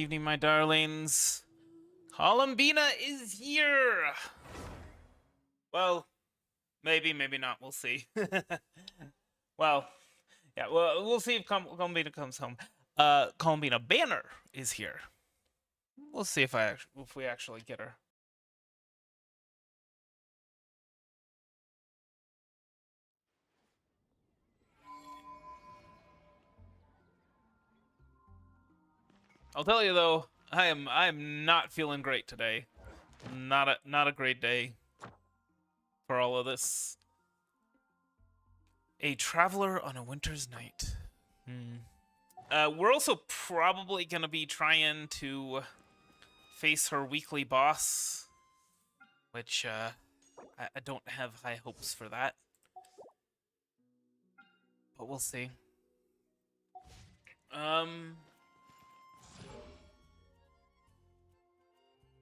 evening, my darlings. Columbina is here! Well, maybe, maybe not. We'll see. Well, yeah, we'll see if Columbina comes home. Columbina Banner is here. We'll see if we actually get her. I'll tell you though, I am not feeling great today. Not a great day for all of this. A traveler on a winter's night. We're also probably gonna be trying to face her weekly boss, which I don't have high hopes for that, but we'll see.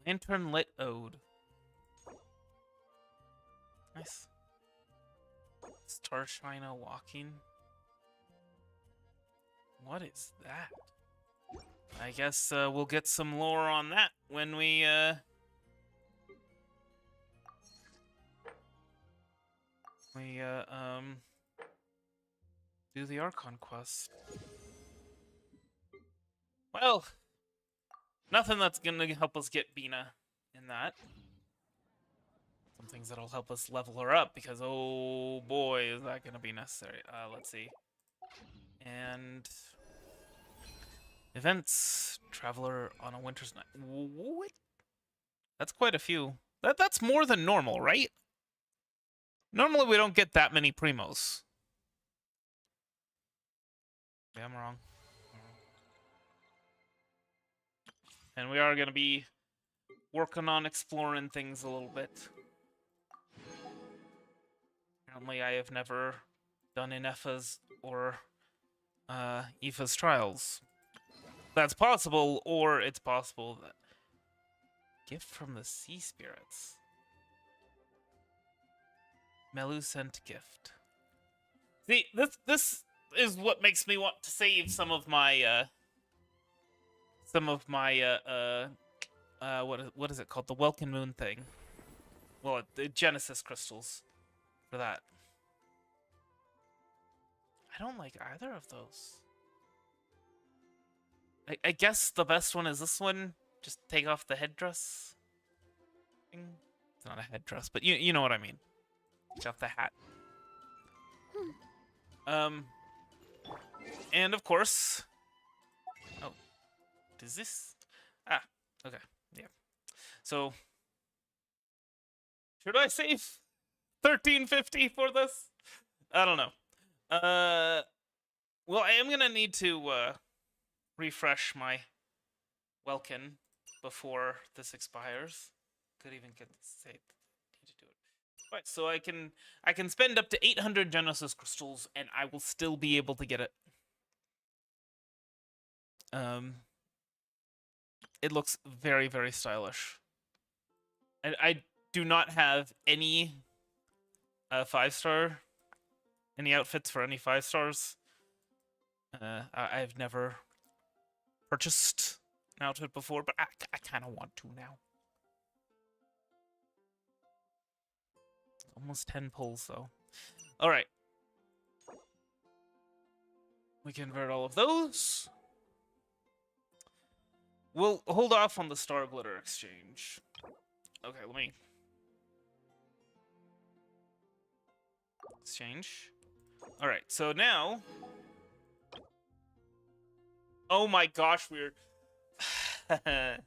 Lantern Lit Ode. Nice. Starshiner Walking. What is that? I guess we'll get some lore on that when we do the Archon quest. Well, nothing that's gonna help us get Bina in that. Some things that'll help us level her up, because oh boy, is that gonna be necessary. Let's see. And events, traveler on a winter's night. What? That's quite a few. That's more than normal, right? Normally we don't get that many primos. Yeah, I'm wrong. And we are going to be working on exploring things a little bit. Apparently I have never done Ineffa's or Aoife's trials. That's possible, or it's possible that... Gift from the Sea Spirits. Melu sent gift. See, this is what makes me want to save some of my what is it called? The Welkin Moon thing. Well, the Genesis crystals for that. I don't like either of those. I guess the best one is this one. Just take off the headdress thing. It's not a headdress, but you know what I mean. Take off the hat. And of course... Oh. Does this... Ah, okay. Yeah. So... Should I save 1350 for this? I don't know. Well, I am gonna need to, refresh my Welkin before this expires. Could even get say need to do it. Right, so I can spend up to 800 Genesis crystals and I will still be able to get it. It looks very, very stylish. And I do not have any 5-star, any outfits for any 5 stars. I've never purchased an outfit before, but I kind of want to now. Almost 10 pulls, though. All right. We convert all of those. We'll hold off on the Star Glitter exchange. Okay, let me... Exchange. All right, so now... Oh my gosh, we're... I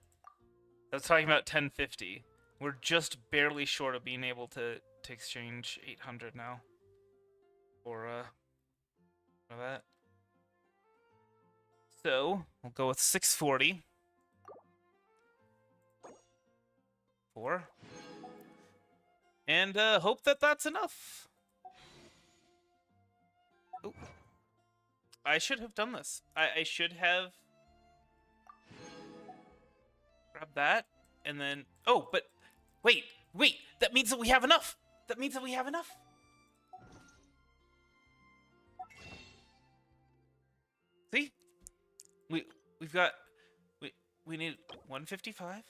was talking about 1050. We're just barely short of being able to exchange 800 now. For that. So, we'll go with 640. 4. And hope that that's enough. Ooh. I should have done this. I should have grabbed that, and then... Oh, but... Wait! That means that we have enough! That means that we have enough! See? We've got... we need 155.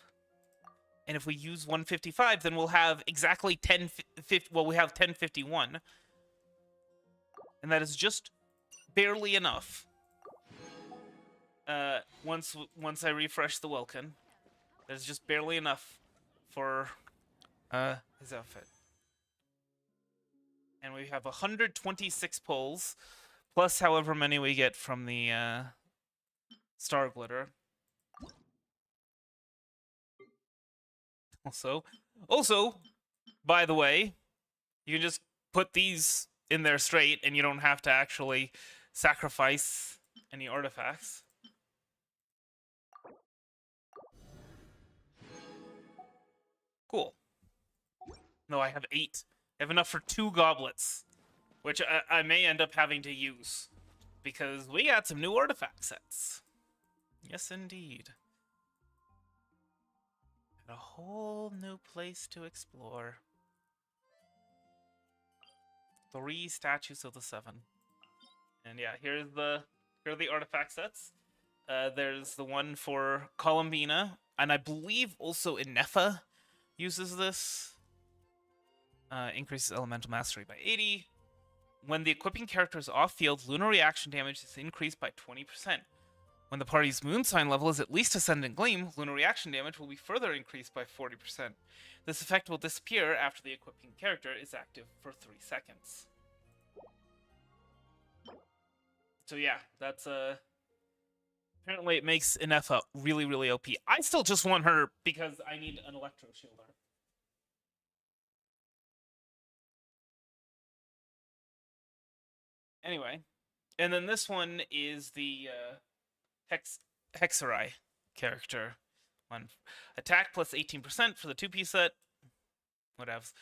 And if we use 155, then we'll have exactly 1050. Well, we have 1051. And that is just barely enough. Once I refresh the Welkin, that is just barely enough for his outfit. And we have 126 pulls, plus however many we get from the Star Glitter. Also, by the way, you can just put these in there straight, and you don't have to actually sacrifice any artifacts. Cool. No, I have 8. I have enough for 2 goblets, which I may end up having to use, because we got some new artifact sets. Yes, indeed. A whole new place to explore. 3 statues of the 7. And yeah, here are the artifact sets. There's the one for Columbina, and I believe also Ineffa uses this. Increases elemental mastery by 80. When the equipping character is off-field, lunar reaction damage is increased by 20%. When the party's moon sign level is at least Ascendant Gleam, lunar reaction damage will be further increased by 40%. This effect will disappear after the equipping character is active for 3 seconds. So yeah, that's apparently it makes Ineffa really, really OP. I still just want her because I need an Electro Shielder. Anyway, and then this one is the Hexerai character. One attack plus 18% for the 2-piece set. Whatevs.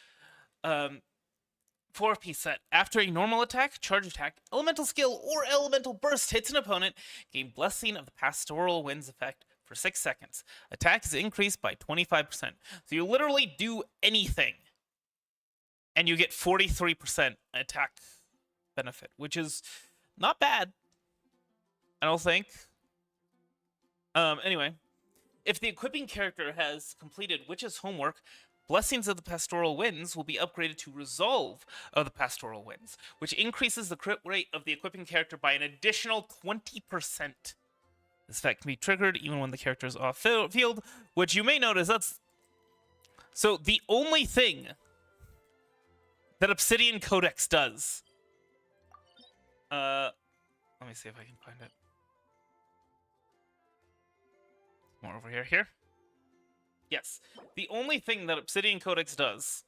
4-piece set. After a normal attack, charge attack, elemental skill, or elemental burst hits an opponent, gain Blessing of the Pastoral Winds effect for 6 seconds. Attack is increased by 25%. So you literally do anything, and you get 43% attack benefit, which is not bad, I don't think. Anyway, if the equipping character has completed Witch's homework, Blessings of the Pastoral Winds will be upgraded to Resolve of the Pastoral Winds, which increases the crit rate of the equipping character by an additional 20%. This effect can be triggered even when the character is off field, which you may notice that's... So the only thing that Obsidian Codex does... let me see if I can find it. More over here. Here? Yes. The only thing that Obsidian Codex does...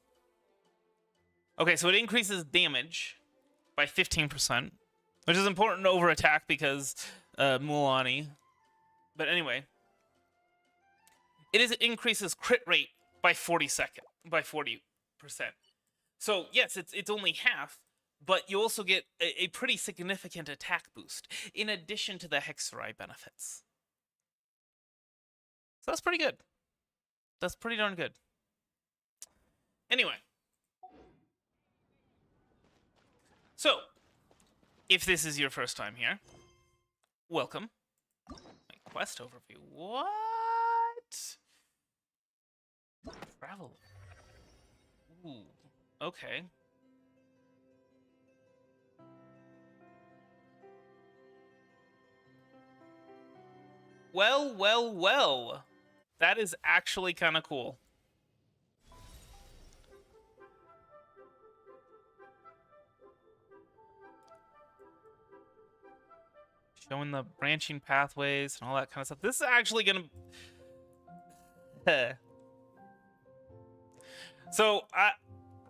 Okay, so it increases damage by 15%, which is important over attack because Mulan. But anyway, it increases crit rate by 40%. So yes, it's only half, but you also get a pretty significant attack boost in addition to the Hexerai benefits. So that's pretty good. That's pretty darn good. Anyway. So, if this is your first time here, welcome. My quest overview. What? Travel. Ooh. Okay. Well. That is actually kind of cool. Showing the branching pathways and all that kind of stuff. This is actually gonna... So, I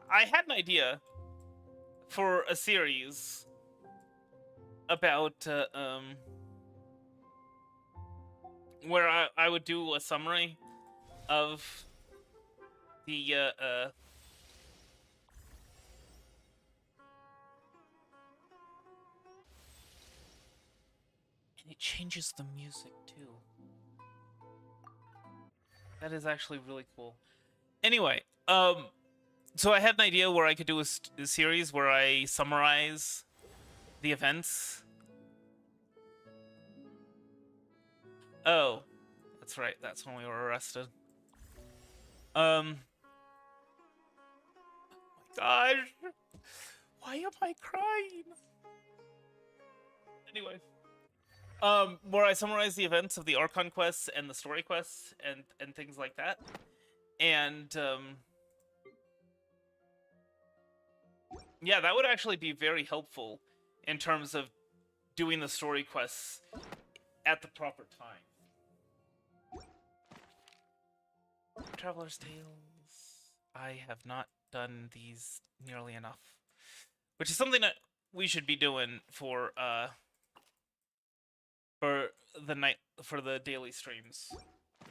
had an idea for a series about, where I would do a summary of the, and it changes the music, too. That is actually really cool. Anyway, so I had an idea where I could do a series where I summarize the events. Oh, That's right. That's when we were arrested. Gosh, why am I crying? Anyway, where I summarize the events of the Archon quests and the story quests and things like that, and yeah, that would actually be very helpful in terms of doing the story quests at the proper time. Traveler's Tales. I have not done these nearly enough, which is something that we should be doing for the daily streams,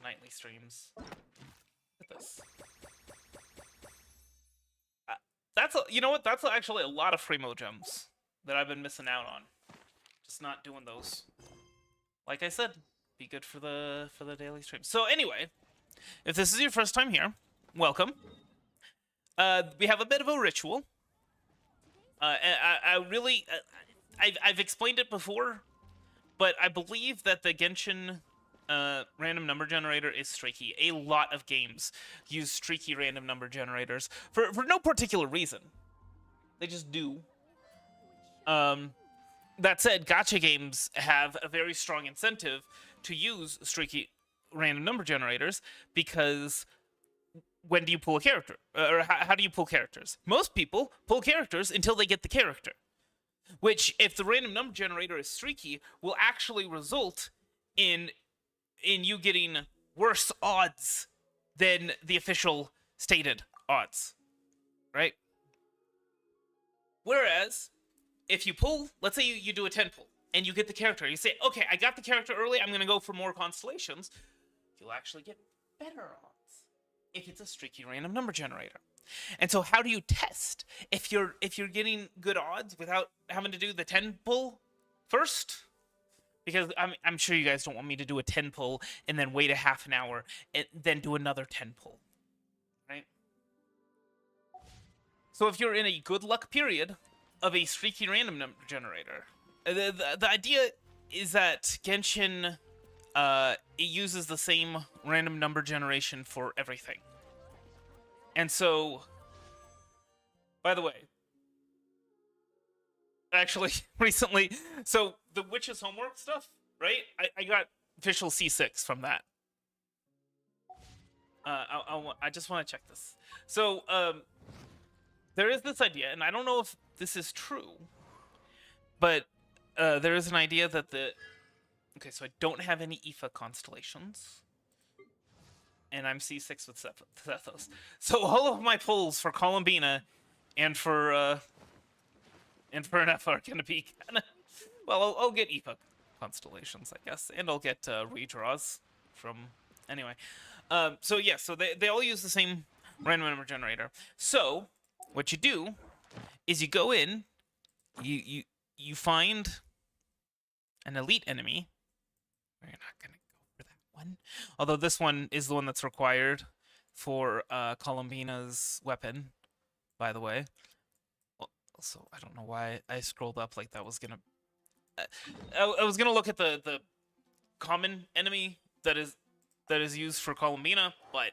nightly streams. Look at this. You know what? That's actually a lot of Fremo gems that I've been missing out on. Just not doing those. Like I said, be good for the daily stream. So anyway, if this is your first time here, welcome. We have a bit of a ritual. I've explained it before, but I believe that the Genshin random number generator is streaky. A lot of games use streaky random number generators for no particular reason. They just do. That said, gacha games have a very strong incentive to use streaky random number generators because when do you pull a character? Or how do you pull characters? Most people pull characters until they get the character. Which, if the random number generator is streaky, will actually result in you getting worse odds than the official stated odds. Right? Whereas, if you pull, let's say you do a 10 pull, and you get the character, you say, okay, I got the character early, I'm going to go for more constellations, you'll actually get better odds if it's a streaky random number generator. And so how do you test if you're getting good odds without having to do the 10 pull first? Because I'm sure you guys don't want me to do a 10 pull and then wait a half an hour and then do another 10 pull, right? So if you're in a good luck period of a streaky random number generator, the idea is that Genshin it uses the same random number generation for everything. And so, by the way, actually, recently, so the Witch's Homework stuff, right? I got official C6 from that. I just want to check this. So, there is this idea, and I don't know if this is true, but there is an idea that okay, so I don't have any Ineffa constellations. And I'm C6 with Zethos. So all of my pulls for Columbina and for Ineffa are gonna be kinda... Well, I'll get Ineffa constellations, I guess. And I'll get redraws from... Anyway. So yeah, so they all use the same random number generator. So, what you do is you go in, you find an elite enemy. We're not gonna one. Although this one is the one that's required for Columbina's weapon, by the way. Also, I don't know why I scrolled up like that was gonna... I was gonna look at the common enemy that is used for Columbina, but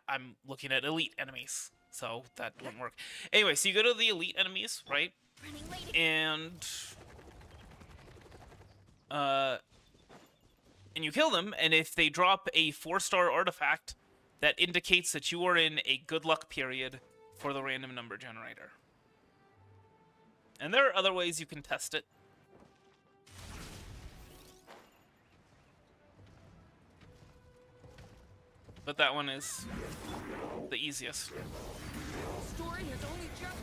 I'm looking at elite enemies, so that wouldn't work. Anyway, so you go to the elite enemies, right? And you kill them, and if they drop a 4-star artifact, that indicates that you are in a good luck period for the random number generator. And there are other ways you can test it. But that one is the easiest. Story has only just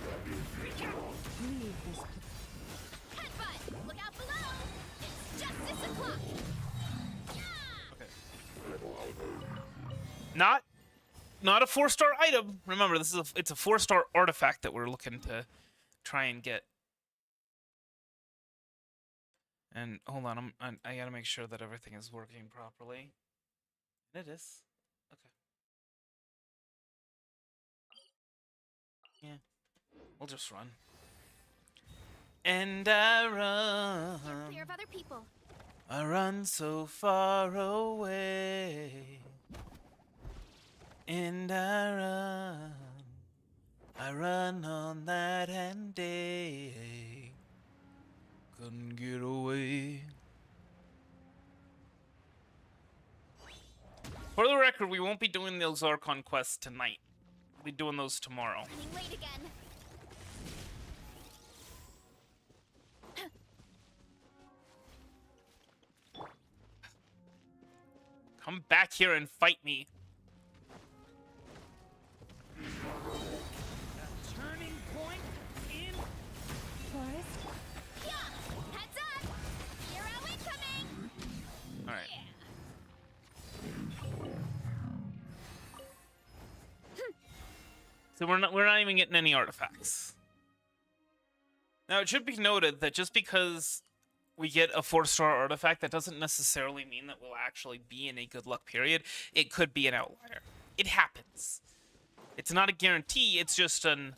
Headbutt! Look out below! It's justice o'clock! Not a 4-star item. Remember, it's a 4-star artifact that we're looking to try and get. And hold on, I gotta make sure that everything is working properly. And it is. Okay. Yeah. We'll just run. And I run. You're clear of other people. I run so far away, and I run on night and day, couldn't get away. For the record, we won't be doing those Archon quests tonight. We'll be doing those tomorrow. Running late again. Come back here and fight me. Turning point in Forest. Yeah. Heads up. Hero incoming. All right. So we're not even getting any artifacts. Now it should be noted that just because we get a 4-star artifact, that doesn't necessarily mean that we'll actually be in a good luck period. It could be an outlier. It happens. It's not a guarantee. It's just I'm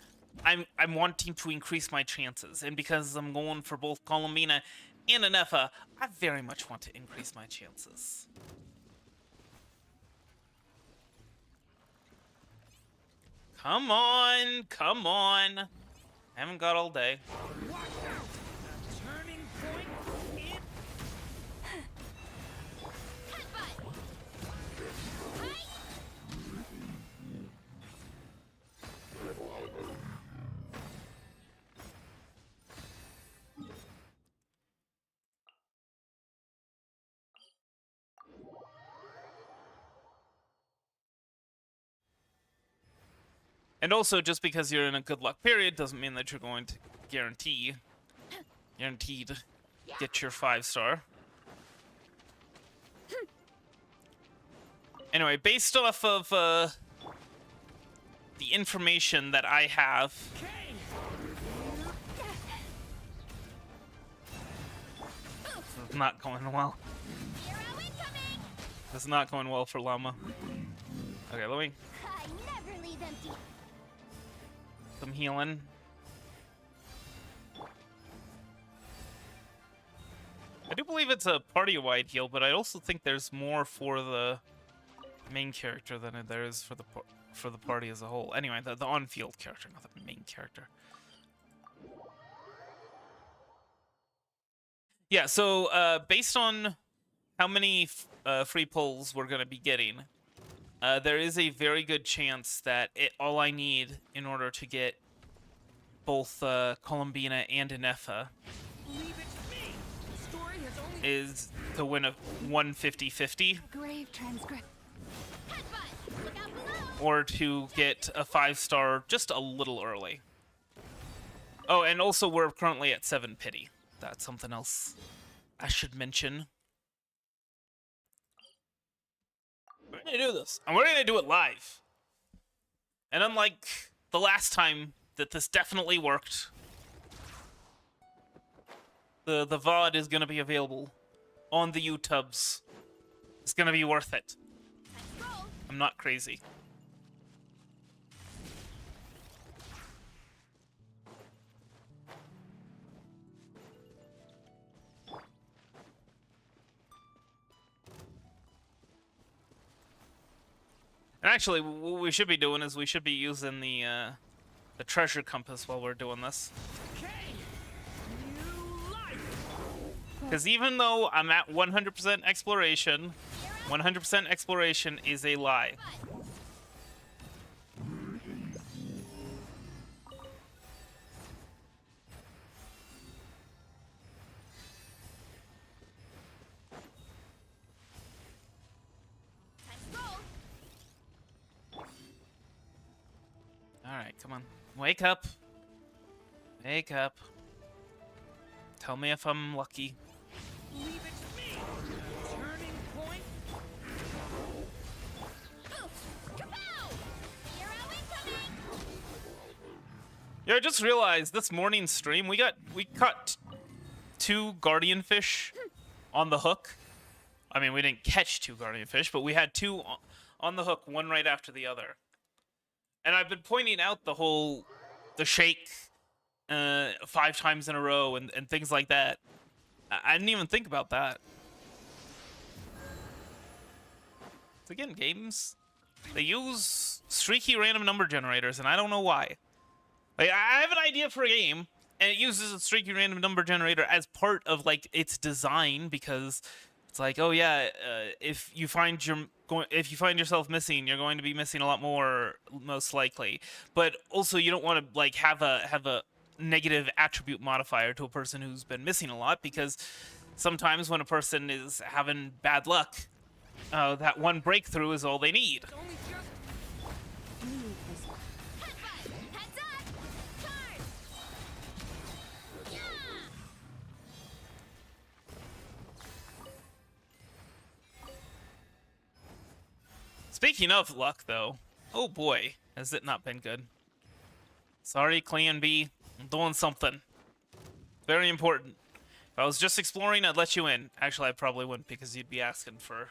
wanting to increase my chances, and because I'm going for both Columbina and Ineffa, I very much want to increase my chances. Come on, come on. I haven't got all day. watch out. Turning point in Headbutt. Hi. And also, just because you're in a good luck period doesn't mean that you're going to guaranteed get your 5-star. Anyway, based off of the information that I have, K. it's not going well. Hero incoming. It's not going well for Llama. Okay, let me I never leave empty. some healing. I do believe it's a party-wide heal, but I also think there's more for the main character than there is for the party as a whole. Anyway, the on-field character, not the main character. Yeah, so based on how many free pulls we're going to be getting, there is a very good chance that all I need in order to get both Columbina and Ineffa Leave it to me. The story has only is to win a 150-50, Grave transcript. Headbutt. Look out below. or to get a 5-star just a little early. Oh, and also we're currently at 7 pity. That's something else I should mention. We're gonna do this, and we're gonna do it live. And unlike the last time that this definitely worked, the VOD is gonna be available on the YouTubes. It's gonna be worth it. Let's roll. I'm not crazy. And actually, what we should be doing is we should be using the treasure compass while we're doing this. K. New life. Because even though I'm at 100% exploration, 100% exploration is a lie. Let's roll. Alright, come on. Wake up. Wake up. Tell me if I'm lucky. Leave it to me. Turning point. Oof. Kapow. Hero incoming. Yeah, I just realized this morning's stream we caught 2 guardian fish on the hook. I mean, we didn't catch 2 guardian fish, but we had 2 on the hook, one right after the other. And I've been pointing out the shake 5 times in a row and things like that. I didn't even think about that. again, games, they use streaky random number generators, and I don't know why. Like, I have an idea for a game, and it uses a streaky random number generator as part of like its design, because it's like, oh yeah, if you find yourself missing, you're going to be missing a lot more, most likely. But also, you don't want to like have a negative attribute modifier to a person who's been missing a lot, because sometimes when a person is having bad luck, that one breakthrough is all they need. It's only just Headbutt! Heads up! Charge! Yeah! Speaking of luck, though, oh boy, has it not been good. Sorry, Clan B, I'm doing something very important. If I was just exploring, I'd let you in. Actually, I probably wouldn't, because you'd be asking for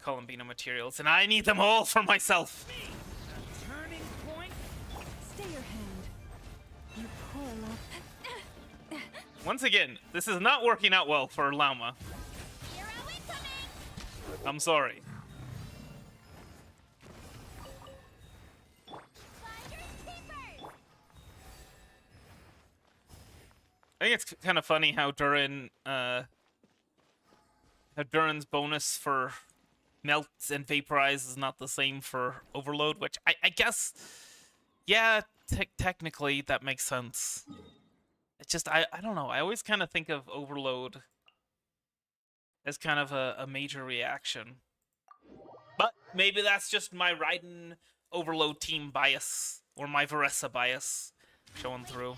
Columbina materials, and I need them all for myself. a turning point. Stay your hand. You poor love. Once again, this is not working out well for Lauma. Hero incoming! I'm sorry. Flyers keepers! I think it's kind of funny how Duran's bonus for melts and vaporize is not the same for overload, which I guess, yeah, technically that makes sense. It's just, I don't know, I always kind of think of overload as kind of a major reaction. But maybe that's just my Raiden overload team bias, or my Varessa bias showing through.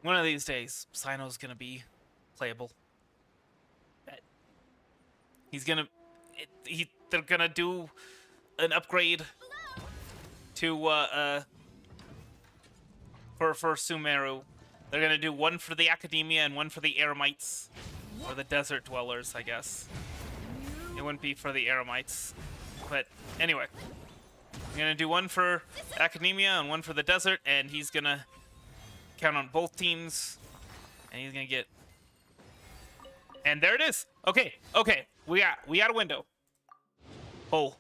One of these days, Sino's gonna be playable. Bet. He's gonna... they're gonna do an upgrade to, for Sumeru. They're gonna do one for the Academia and one for the Eremites. Or the Desert Dwellers, I guess. It wouldn't be for the Eremites. But, anyway. I'm gonna do one for Academia and one for the Desert, and he's gonna count on both teams, and he's gonna get... And there it is! Okay, okay, we got a window. Oh.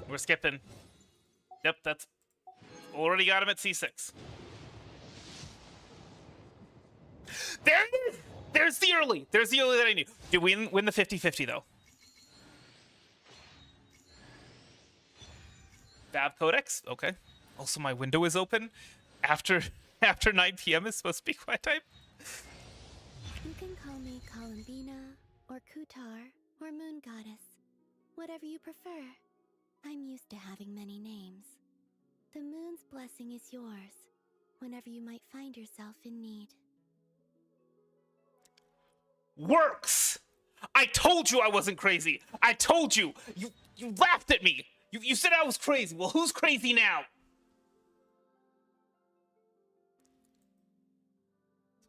We're skipping. Yep, that's... Already got him at C6. There it is! There's the early! There's the early that I knew. Did we win the 50-50, though? Fab Codex? Okay. Also, my window is open. After 9 p.m. is supposed to be quiet time. You can call me Columbina, or Kutar, or Moon Goddess. Whatever you prefer. I'm used to having many names. The moon's blessing is yours, whenever you might find yourself in need. Works! I told you I wasn't crazy. I told you. You laughed at me. You said I was crazy. Well, who's crazy now?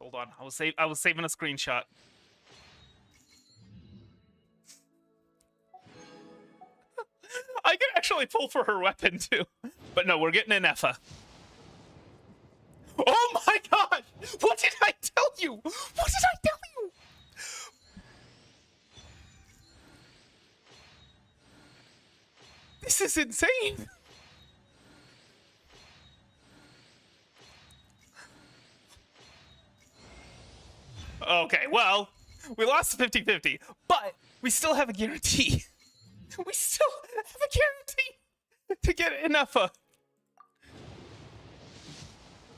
Hold on. I was saving a screenshot. I can actually pull for her weapon too. But no, we're getting Ineffa. Oh my god! What did I tell you? What did I tell you? This is insane. Okay, well, we lost the 50-50, but we still have a guarantee. We still have a guarantee to get Ineffa.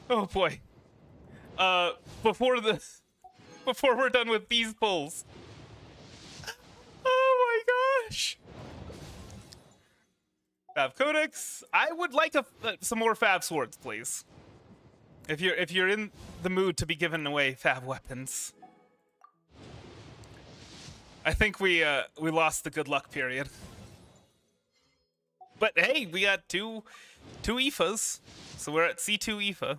Oh boy. Before we're done with these pulls. Oh my gosh. Fab Codex. I would like some more Fab Swords, please. If you're in the mood to be giving away Fab weapons. I think we lost the good luck period. But hey, we got two Ephas, so we're at C2 Epha.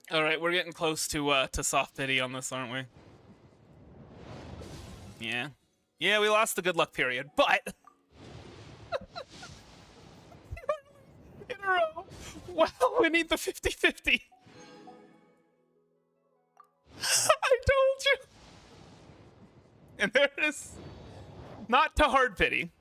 All right, we're getting close to soft pity on this, aren't we? Yeah, we lost the good luck period, but in a row. Well, we need the 50-50. I told you. And there it is. Not to hard pity.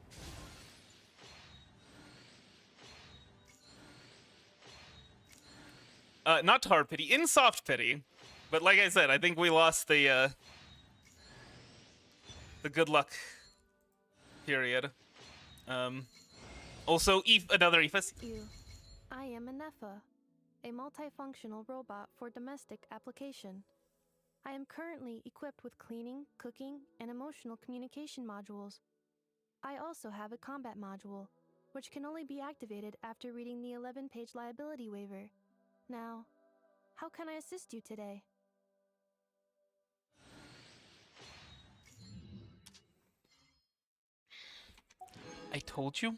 Not to hard pity, in soft pity. But like I said, I think we lost the good luck period. Also, another Aoife. You. I am Ineffa, a multifunctional robot for domestic application. I am currently equipped with cleaning, cooking, and emotional communication modules. I also have a combat module, which can only be activated after reading the 11-page liability waiver. Now, how can I assist you today? I told you,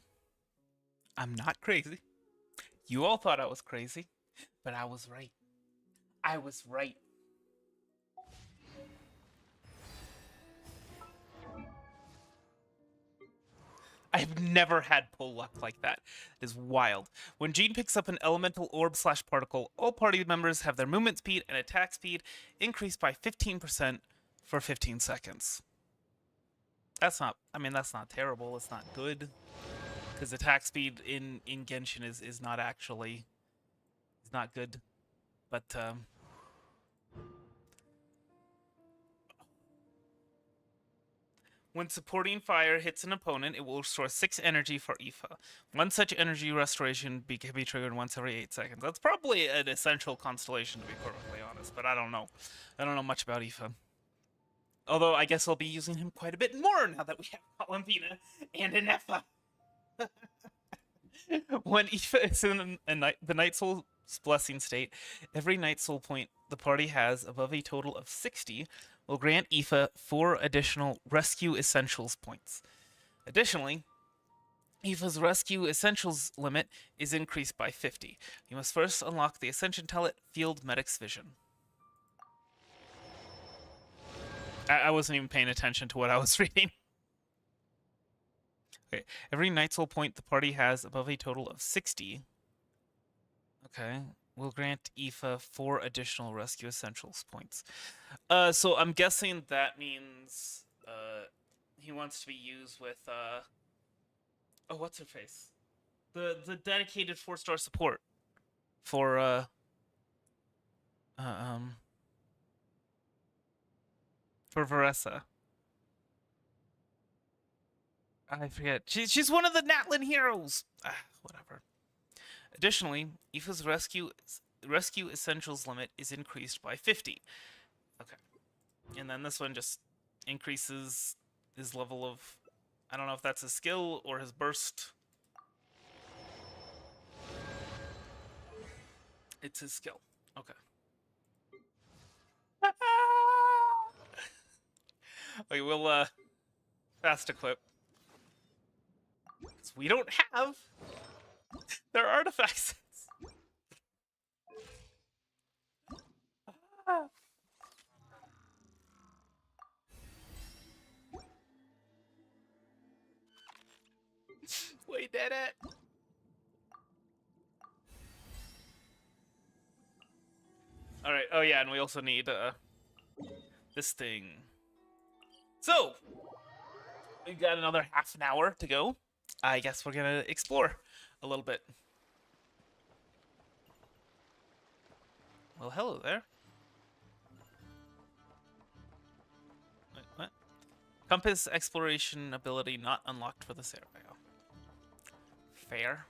I'm not crazy. You all thought I was crazy, but I was right. I was right. I've never had pull luck like that. It is wild. When Jean picks up an elemental orb/particle, all party members have their movement speed and attack speed increased by 15% for 15 seconds. That's not, I mean, that's not terrible. It's not good. Because attack speed in Genshin is not actually, it's not good. But, when supporting fire hits an opponent, it will restore 6 energy for Aoife. One such energy restoration can be triggered once every 8 seconds. That's probably an essential constellation, to be perfectly honest, but I don't know. I don't know much about Aoife. Although, I guess I'll be using him quite a bit more now that we have Columbina and Ineffa. When Aoife is in the Night Soul's Blessing state, every Night Soul point the party has above a total of 60 will grant Aoife 4 additional Rescue Essentials points. Additionally, Aoife's Rescue Essentials limit is increased by 50. You must first unlock the Ascension Telet Field Medic's Vision. I wasn't even paying attention to what I was reading. Okay, every Night Soul point the party has above a total of 60, okay, will grant Aoife 4 additional Rescue Essentials points. So I'm guessing that means he wants to be used with oh, what's her face? The dedicated 4-star support for for Varessa. I forget. She's one of the Natlin heroes. Whatever. Additionally, Aoife's rescue essentials limit is increased by 50. Okay. And then this one just increases his level of, I don't know if that's his skill or his burst. It's his skill. Okay. Okay, we'll fast equip. Because we don't have their artifacts. We did it. All right. Oh yeah, and we also need this thing. So we've got another half an hour to go. I guess we're gonna explore a little bit. Well, hello there. Wait, what? Compass exploration ability not unlocked for this area. Fair.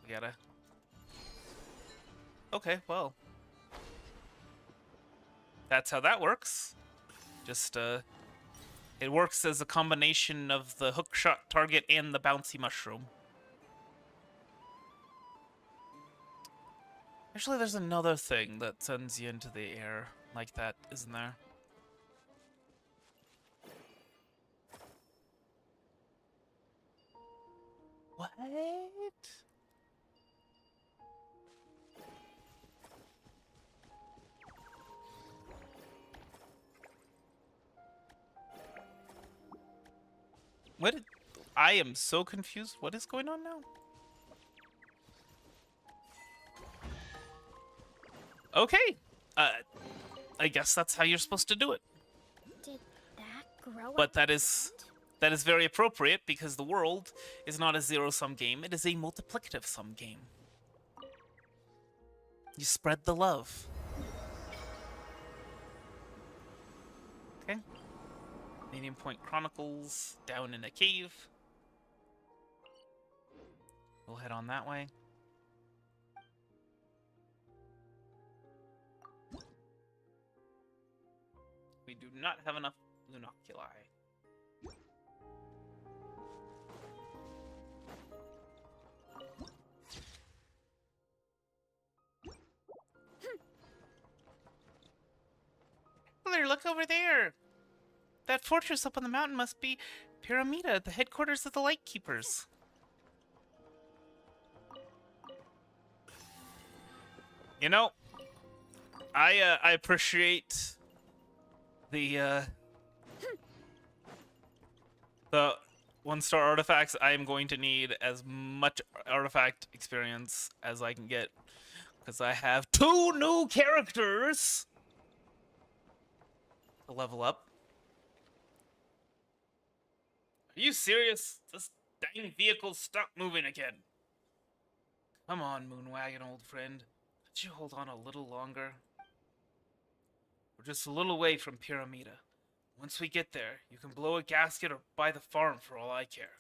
We gotta. Okay, well. That's how that works. Just, it works as a combination of the hookshot target and the bouncy mushroom. Actually, there's another thing that sends you into the air like that, isn't there? What? What? I am so confused. What is going on now? Okay. I guess that's how you're supposed to do it. Did that grow But out that the is ground? that is very appropriate because the world is not a zero-sum game, it is a multiplicative sum game. You spread the love. Okay. Medium Point Chronicles down in a cave. We'll head on that way. We do not have enough lunoculi. There, look over there. That fortress up on the mountain must be Pyramida, the headquarters of the Lightkeepers. You know, I appreciate the 1-star artifacts. I am going to need as much artifact experience as I can get because I have 2 new characters to level up. Are you serious? This dang vehicle stopped moving again. Come on, Moonwagon, old friend. Could you hold on a little longer? We're just a little way from Pyramida. Once we get there, you can blow a gasket or buy the farm for all I care.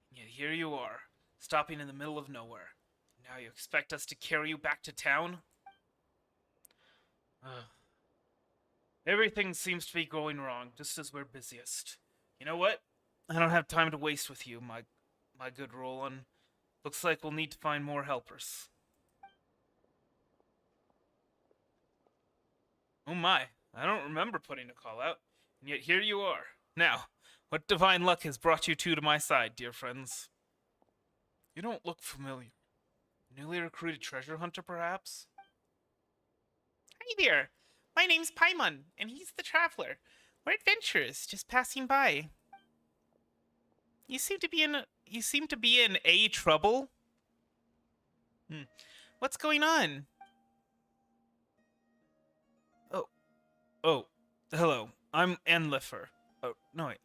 And yet here you are, stopping in the middle of nowhere. Now you expect us to carry you back to town? Ugh. Everything seems to be going wrong, just as we're busiest. You know what? I don't have time to waste with you, my good Roland. Looks like we'll need to find more helpers. Oh my, I don't remember putting a call out, and yet here you are. Now, what divine luck has brought you two to my side, dear friends? You don't look familiar. Newly recruited treasure hunter, perhaps? Hi there. My name's Paimon, and he's the traveler. We're adventurers, just passing by. You seem to be in a trouble. What's going on? Oh, hello. I'm Ineffa. Oh, no wait.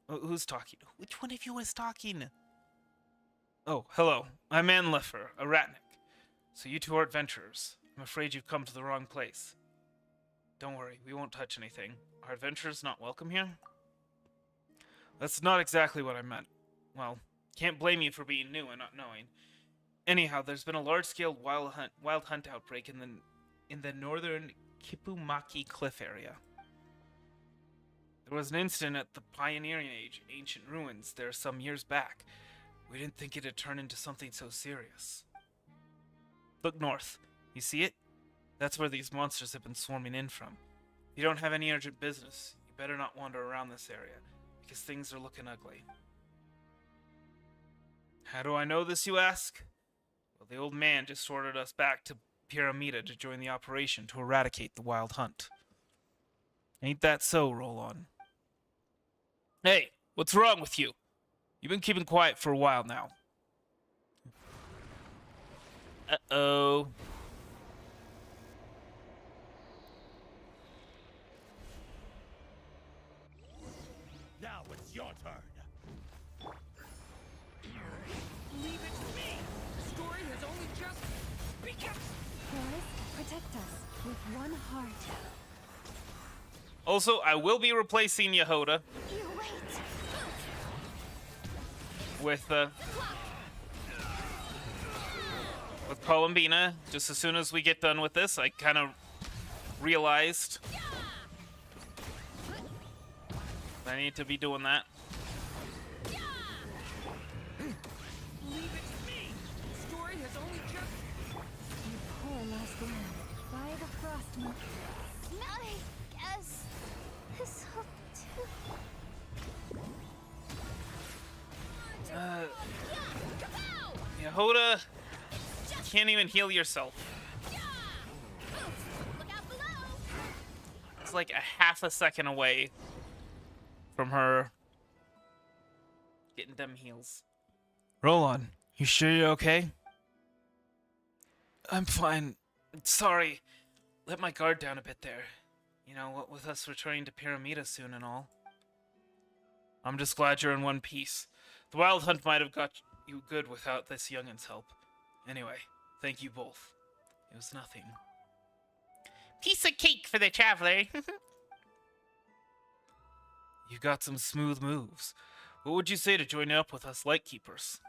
Who's talking? Which one of you is talking? Oh, hello. I'm Ineffa, a ratnik. So you two are adventurers. I'm afraid you've come to the wrong place. Don't worry, we won't touch anything. Are adventurers not welcome here? That's not exactly what I meant. Well, can't blame you for being new and not knowing. Anyhow, there's been a large-scale wild hunt outbreak in the northern Kipumaki cliff area. There was an incident at the Pioneering Age ancient ruins there some years back. We didn't think it'd turn into something so serious. Look north. You see it? That's where these monsters have been swarming in from. If you don't have any urgent business, you better not wander around this area, because things are looking ugly. How do I know this, you ask? Well, the old man just ordered us back to Pyramida to join the operation to eradicate the wild hunt. Ain't that so, Roll-On? Hey, what's wrong with you? You've been keeping quiet for a while now. Uh-oh. Now it's your turn. Leave it to me. The story has only just begun. Forest, protect us with one heart. Also, I will be replacing Yehoda You wait. with Columbina. Just as soon as we get done with this, I kind of realized I need to be doing that. Leave it to me. The story has only just. Your poor last land by the frost moon. I guess this will do. Yehoda, you can't even heal yourself. Look out below. It's like a half a second away from her getting them heals. Roll on. You sure you're okay? I'm fine. Sorry, let my guard down a bit there. You know, what with us returning to Pyramida soon and all. I'm just glad you're in one piece. The Wild Hunt might have got you good without this youngin's help. Anyway, thank you both. It was nothing. Piece of cake for the traveler. You got some smooth moves. What would you say to joining up with us Lightkeepers?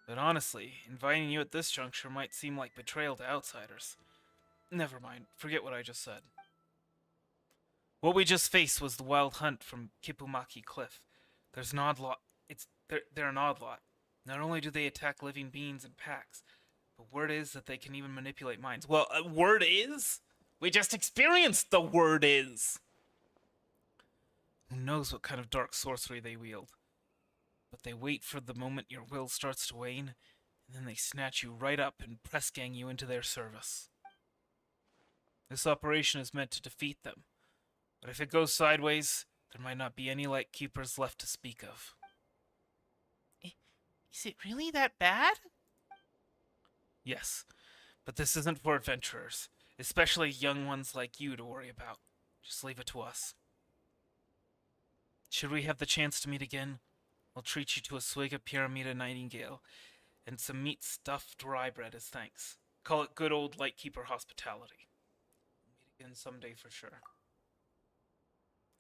But honestly, inviting you at this juncture might seem like betrayal to outsiders. Never mind, forget what I just said. What we just faced was the Wild Hunt from Kipumaki Cliff. There's an odd lot. They're an odd lot. Not only do they attack living beings in packs, but word is that they can even manipulate minds. Well, word is? We just experienced the word is. Who knows what kind of dark sorcery they wield? But they wait for the moment your will starts to wane, and then they snatch you right up and press gang you into their service. This operation is meant to defeat them, but if it goes sideways, there might not be any Lightkeepers left to speak of. Is it really that bad? Yes, but this isn't for adventurers, especially young ones like you to worry about. Just leave it to us. Should we have the chance to meet again, I'll treat you to a swig of Pyramida Nightingale and some meat stuffed rye bread as thanks. Call it good old Lightkeeper hospitality. Meet again someday for sure.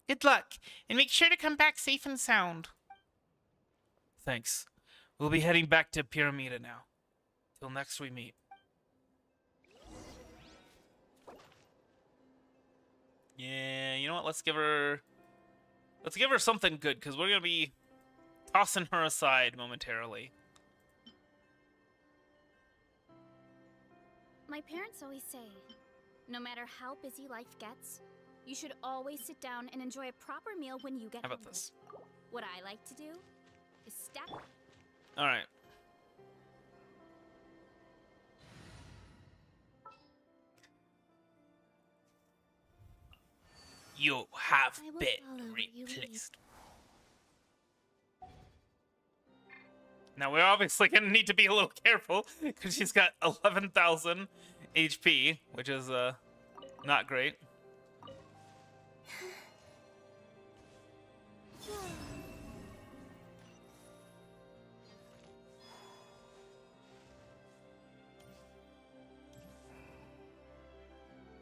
Good luck, and make sure to come back safe and sound. Thanks. We'll be heading back to Pyramida now. Till next we meet. Yeah, you know what? Let's give her something good, because we're gonna be tossing her aside momentarily. My parents always say, no matter how busy life gets, you should always sit down and enjoy a proper meal when you get How about hungry. this? What I like to do is stack. All right. You have I will been follow where you lead. replaced. Now we're obviously gonna need to be a little careful because she's got 11,000 HP, which is not great.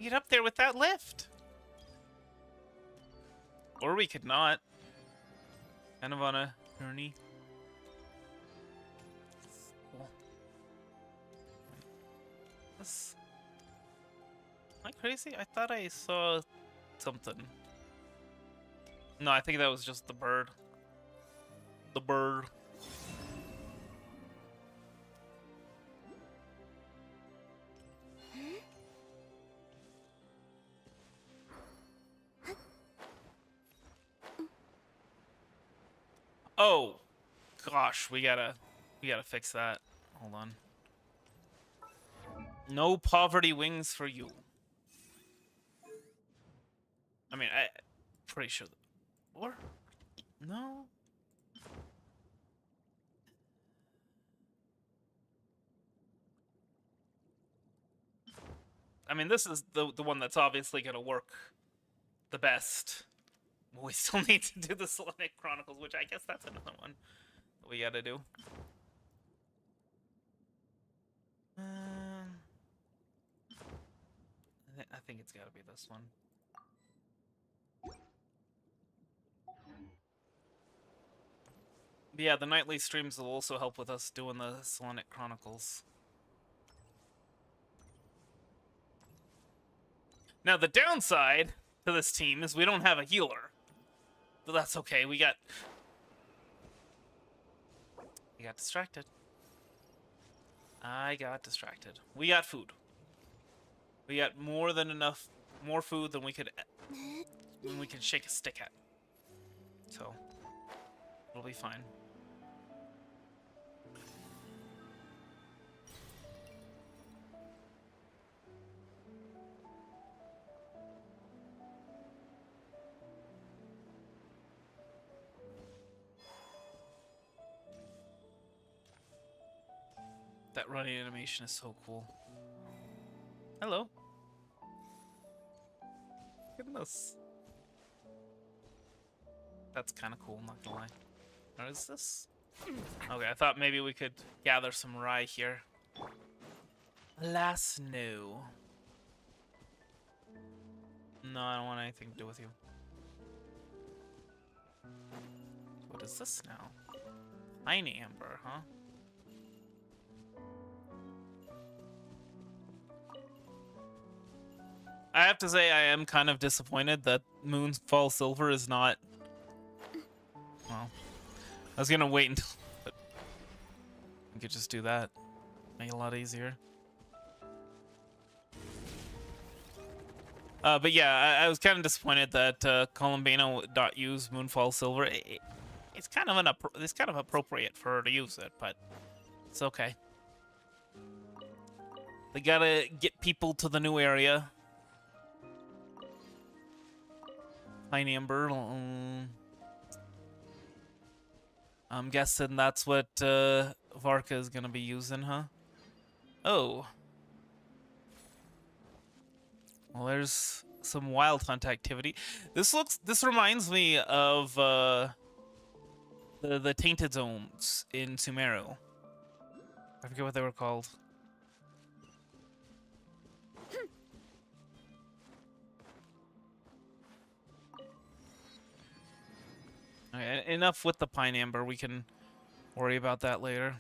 Get up there with that lift. Or we could not. Kind of on a journey. Cool. This... Am I crazy? I thought I saw something. No, I think that was just the bird. The bird. Oh, gosh, we gotta fix that. Hold on. No poverty wings for you. I mean, I pretty sure. Or no. I mean, this is the one that's obviously gonna work the best. We still need to do the Selenic Chronicles, which I guess that's another one that we gotta do. I think it's gotta be this one. But yeah, the nightly streams will also help with us doing the Selenic Chronicles. Now, the downside to this team is we don't have a healer. But that's okay, we got distracted. I got distracted. We got food. We got more than enough, more food than we could shake a stick at. So, it'll be fine. That running animation is so cool. Hello. Goodness. That's kind of cool, not gonna lie. What is this? Okay, I thought maybe we could gather some rye here. Alas, no. No, I don't want anything to do with you. What is this now? Tiny amber, huh? I have to say I am kind of disappointed that Moonfall Silver is not... Well, I was gonna wait until... But we could just do that. Make it a lot easier. But yeah, I was kind of disappointed that Columbina dot use Moonfall Silver. It's kind of it's kind of appropriate for her to use it, but it's okay. They gotta get people to the new area. Tiny Amber. I'm guessing that's what Varka is gonna be using, huh? Oh. Well, there's some wild hunt activity. This reminds me of the tainted zones in Sumeru. I forget what they were called. Okay, enough with the pine amber. We can worry about that later.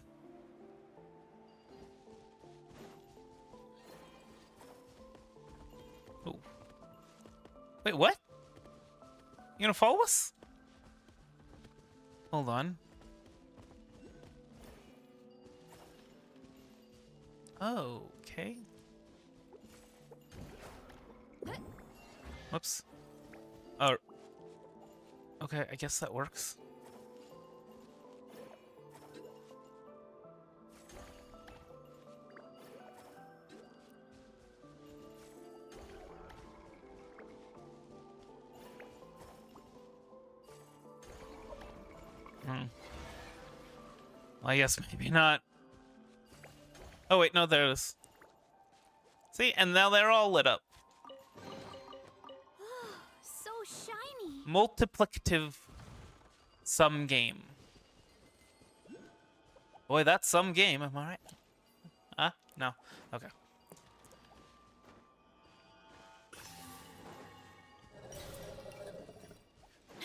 Oh. Wait, what? You gonna follow us? Hold on. Oh, okay. Whoops. Oh. Okay, I guess that works. Well, I guess maybe not. Oh wait, no, there it is. See, and now they're all lit up. So shiny. Multiplicative sum game. Boy, that's some game, am I right? Huh? No. Okay.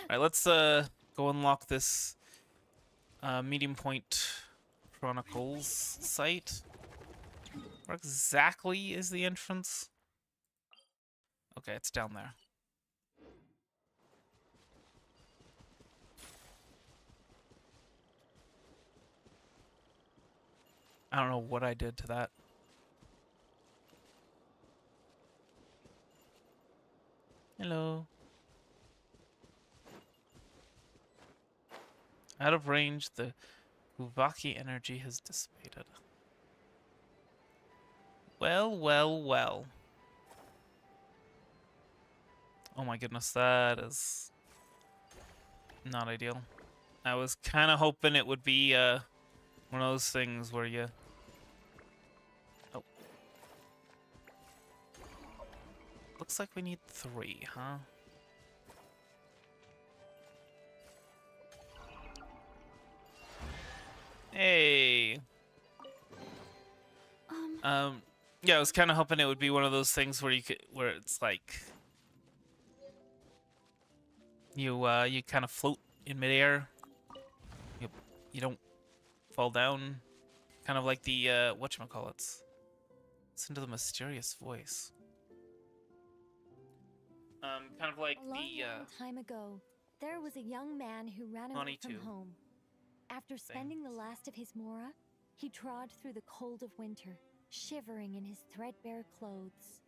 Alright, let's go unlock this Medium Point Chronicles site. Where exactly is the entrance? Okay, it's down there. I don't know what I did to that. Hello. Out of range, the Uvaki energy has dissipated. Well, well, well. Oh my goodness, that is not ideal. I was kind of hoping it would be one of those things where you... Oh. Looks like we need 3, huh? Hey. Yeah, I was kind of hoping it would be one of those things where you could, where it's like you kind of float in midair. You don't fall down. Kind of like the whatchamacallits. Listen to the mysterious voice. Kind of like A long time ago, there was a young man who ran away from 22 home. After spending the last of his mora, he trod through the cold of winter, shivering in his threadbare clothes.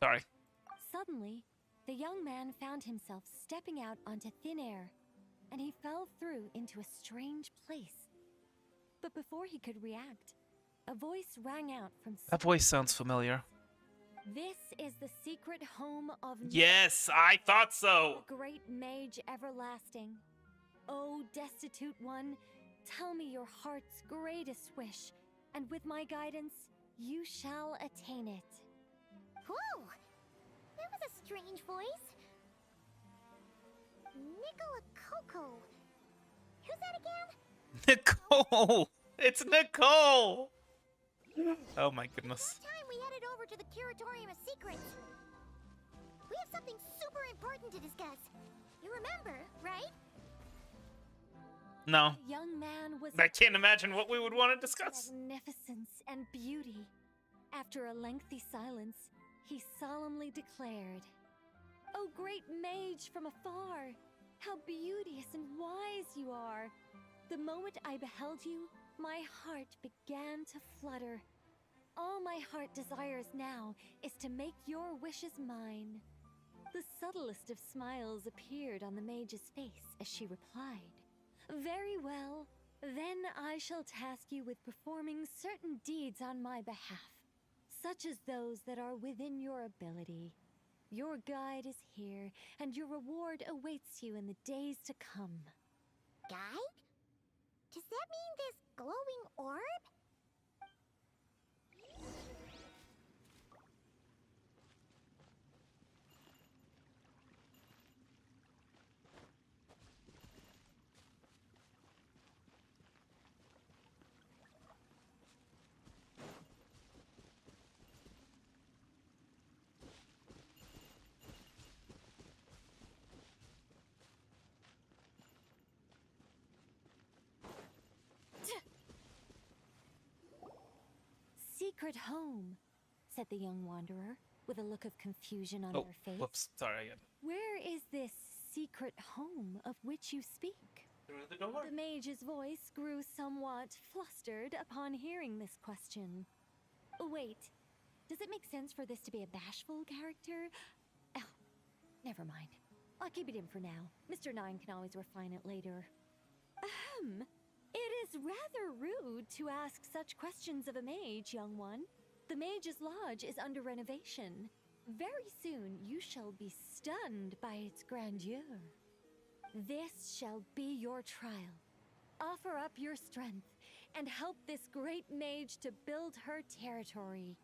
Sorry. Suddenly, the young man found himself stepping out onto thin air, and he fell through into a strange place. But before he could react, a voice rang out from That voice sounds familiar. This is the secret home of Yes, I thought so. the great mage everlasting. O destitute one, Tell me your heart's greatest wish, and with my guidance, you shall attain it. Whoa! That was a strange voice. Nicola Coco. Who's that again? Nicole! It's Nicole! Oh my goodness. Time we headed over to the Curatorium of Secrets. We have something super important to discuss. You remember, right? No. The young man was I can't imagine what we would want to discuss. magnificence and beauty. After a lengthy silence, he solemnly declared, "O great mage from afar, how beauteous and wise you are! The moment I beheld you, my heart began to flutter. All my heart desires now is to make your wishes mine." The subtlest of smiles appeared on the mage's face as she replied, "Very well, then I shall task you with performing certain deeds on my behalf, such as those that are within your ability. Your guide is here, and your reward awaits you in the days to come." Guide? Does that mean this glowing orb? "Secret home," said the young wanderer, with a look of confusion on Oh, her face. whoops. Sorry. "Where is this secret home of which you speak?" Through the door. The mage's voice grew somewhat flustered upon hearing this question. Wait, does it make sense for this to be a bashful character? Oh, never mind. I'll keep it in for now. Mr. Nine can always refine it later. Ahem. It is rather rude to ask such questions of a mage, young one. The Mage's Lodge is under renovation. Very soon you shall be stunned by its grandeur. This shall be your trial. Offer up your strength and help this great mage to build her territory.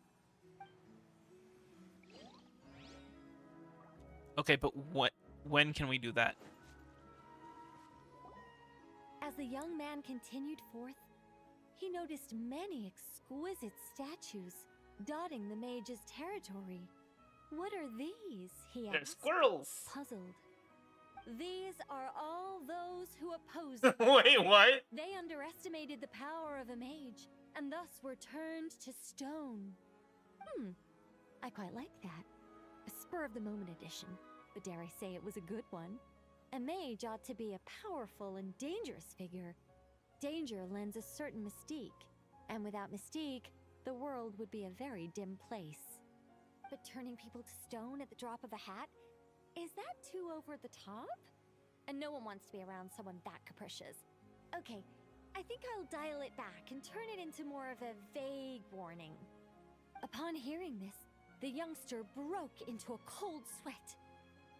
Okay, but when can we do that? As the young man continued forth, he noticed many exquisite statues dotting the mage's territory. "What are these?" he They're asked, squirrels! puzzled. "These are all those who oppose you. Wait, what? They underestimated the power of a mage, and thus were turned to stone." I quite like that. A spur-of-the-moment addition, but dare I say it was a good one. A mage ought to be a powerful and dangerous figure. Danger lends a certain mystique, and without mystique, the world would be a very dim place. But turning people to stone at the drop of a hat? Is that too over the top? And no one wants to be around someone that capricious. Okay, I think I'll dial it back and turn it into more of a vague warning. Upon hearing this, the youngster broke into a cold sweat.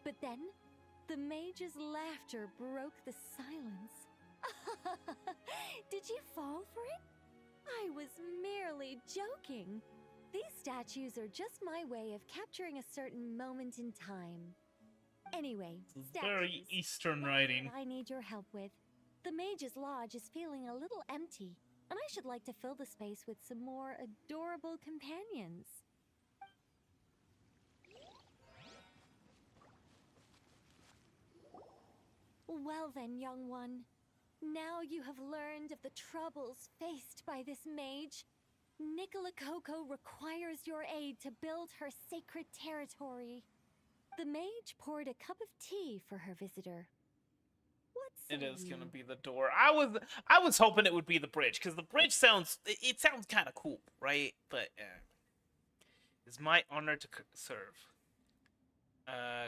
But then, the mage's laughter broke the silence. "Did you fall for it? I was merely joking. These statues are just my way of capturing a certain moment in time. Anyway, Very statues. Eastern What writing. I need your help with. The Mage's Lodge is feeling a little empty, and I should like to fill the space with some more adorable companions." "Well then, young one, now you have learned of the troubles faced by this mage. Nicola Coco requires your aid to build her sacred territory." The mage poured a cup of tea for her visitor. "What say It is you?" gonna be the door. I was hoping it would be the bridge, because the bridge sounds kind of cool, right? But it's my honor to serve.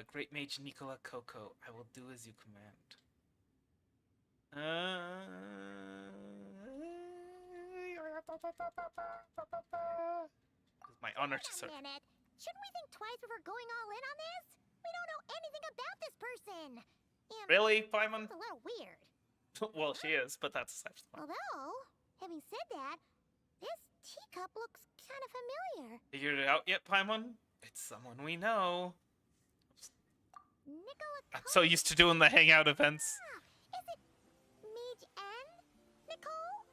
Great Mage Nicola Coco, I will do as you command. It's my honor to Wait a serve. minute. Shouldn't we think twice before going all in on this? We don't know anything about this person. And Really, Paimon? it's a little weird. Well, she is, but that's aside from Although, having said that, this teacup looks kind of familiar. the point. Figured it out yet, Paimon? It's someone we know. Nicola I'm so used to doing the hangout events. Is it Mage N? Nicole?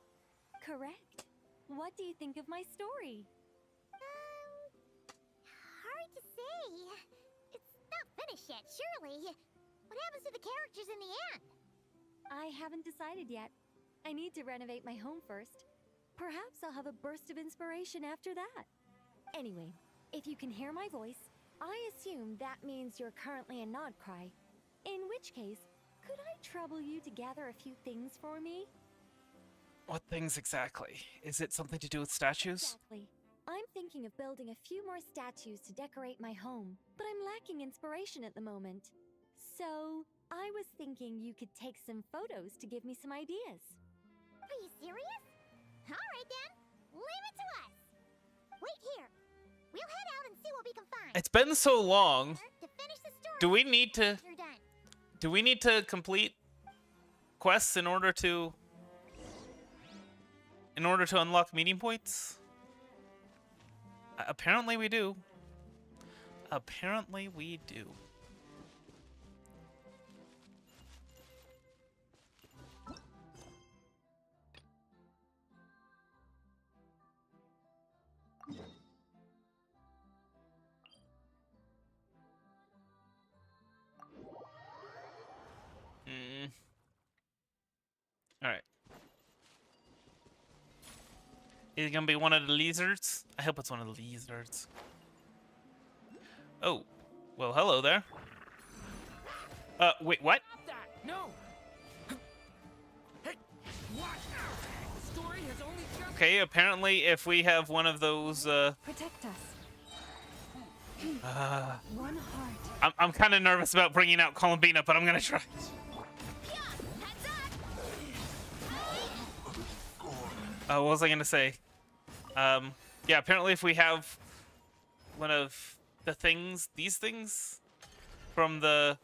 Correct. What do you think of my story? Hard to say. It's not finished yet, surely. What happens to the characters in the end? I haven't decided yet. I need to renovate my home first. Perhaps I'll have a burst of inspiration after that. Anyway, if you can hear my voice, I assume that means you're currently in Nodcry. In which case, could I trouble you to gather a few things for me? What things exactly? Is it something to do with statues? Exactly. I'm thinking of building a few more statues to decorate my home, but I'm lacking inspiration at the moment. So, I was thinking you could take some photos to give me some ideas. Are you serious? Alright then, leave it to us. Wait here. We'll head out and see what we can find. It's been so long. To finish the story, Do we need to you're done. complete quests in order to unlock meeting points? Apparently we do. Apparently we do. Alright. Is it gonna be one of the lizards? I hope it's one of the lizards. Oh. Well, hello there. Wait, what? Stop that! No! Hey, watch out! The story has only just... Okay, apparently if we have one of those, Protect us. One heart. I'm kind of nervous about bringing out Columbina, but I'm gonna try. What was I gonna say? Yeah, apparently if we have one of the things, these things, from the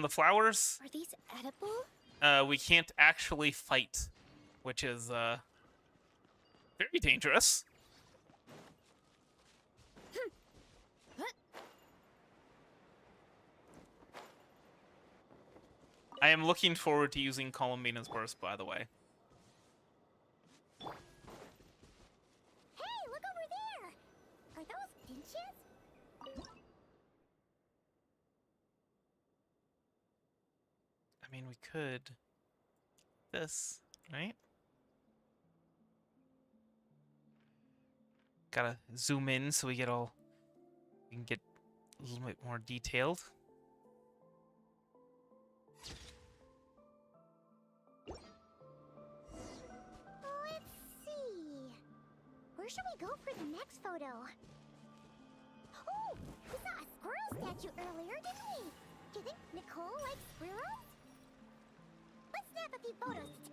flowers, Are these edible? we can't actually fight, which is, very dangerous. I am looking forward to using Columbina's burst, by the way. Hey, look over there! Are those finches? I mean, we could this, right? Gotta zoom in so we can get a little bit more detailed. Let's see. Where should we go for the next photo? Oh, we saw a squirrel statue earlier, didn't we? Do you think Nicole likes squirrels? Let's snap a few photos.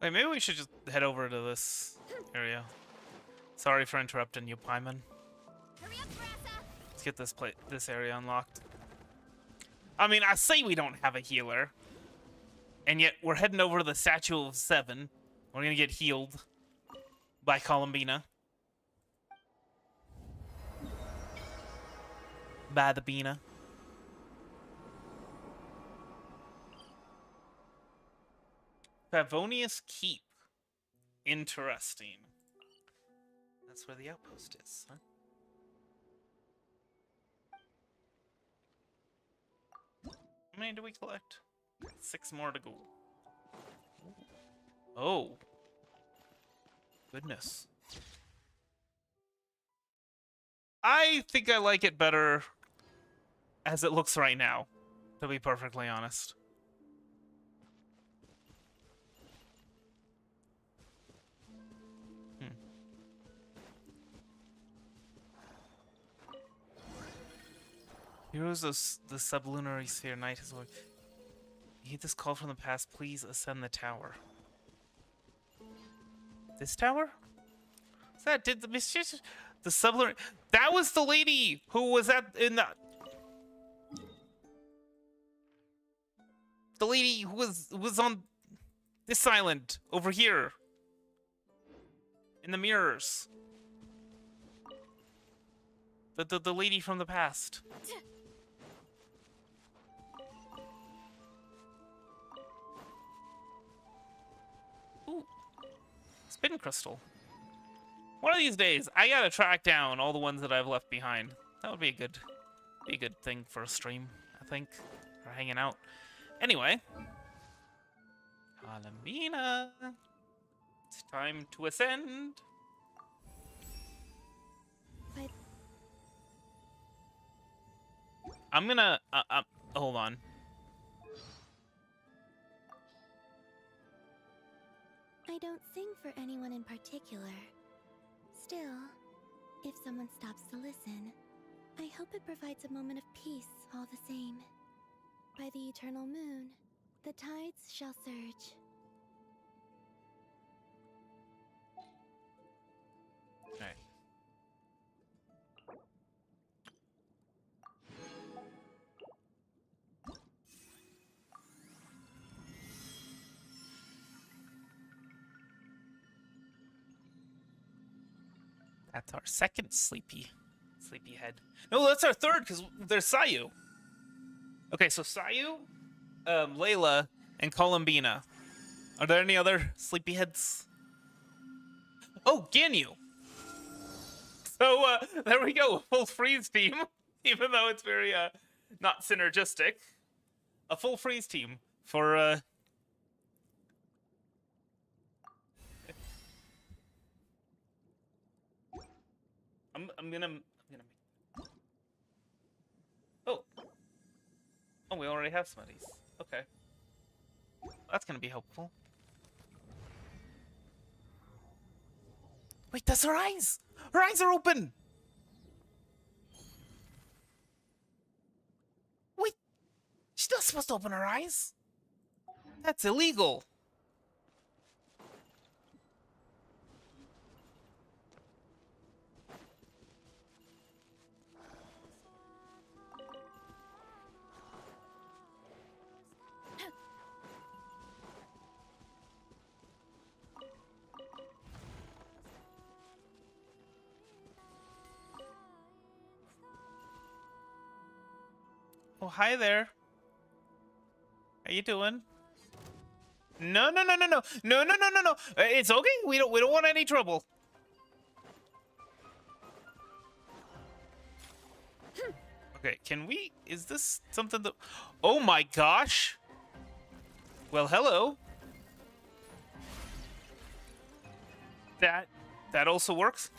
Wait, maybe we should just head over to this area. Sorry for interrupting you, Paimon. Hurry up, Grassa! Let's get this area unlocked. I mean, I say we don't have a healer, and yet we're heading over to the Statue of 7. We're gonna get healed by Columbina. By the Bina. Favonius Keep. Interesting. That's where the outpost is, huh? How many do we collect? 6 more to go. Oh. Goodness. I think I like it better as it looks right now, to be perfectly honest. Heroes of the sublunary sphere, night is over. You heed this call from the past, please ascend the tower. This tower? What's that? Did the sublunary... That was the lady who was in the... The lady who was on this island over here. In the mirrors. The lady from the past. Ooh. Spin crystal. One of these days, I gotta track down all the ones that I've left behind. That would be a good thing for a stream, I think. For hanging out. Anyway. Columbina. It's time to ascend. I'm gonna, hold on. I don't sing for anyone in particular. Still, if someone stops to listen, I hope it provides a moment of peace all the same. By the eternal moon, the tides shall surge. Alright. That's our second sleepyhead. No, that's our third, because there's Sayu. Okay, so Sayu, Layla, and Columbina. Are there any other sleepyheads? Oh, Ganyu. So, there we go. Full freeze team. Even though it's very, not synergistic. A full freeze team for, I'm gonna. Oh. Oh, we already have some of these. Okay. That's gonna be helpful. Wait, that's her eyes! Her eyes are open! Wait! She's not supposed to open her eyes! That's illegal! Oh, hi there. How you doing? No. It's okay. We don't want any trouble. Okay, can we? Is this something that? Oh my gosh. Well, hello. That also works.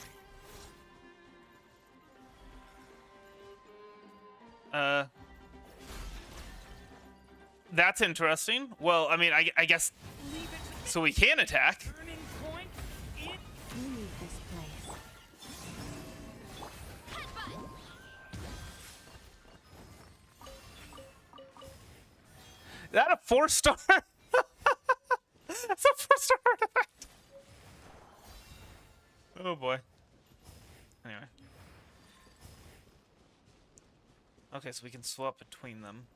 That's interesting. Well, I mean, I guess so we can attack. Turning point in Leave this place. Is that a 4-star? That's a 4-star artifact. Oh boy. Anyway. Okay, so we can swap between them.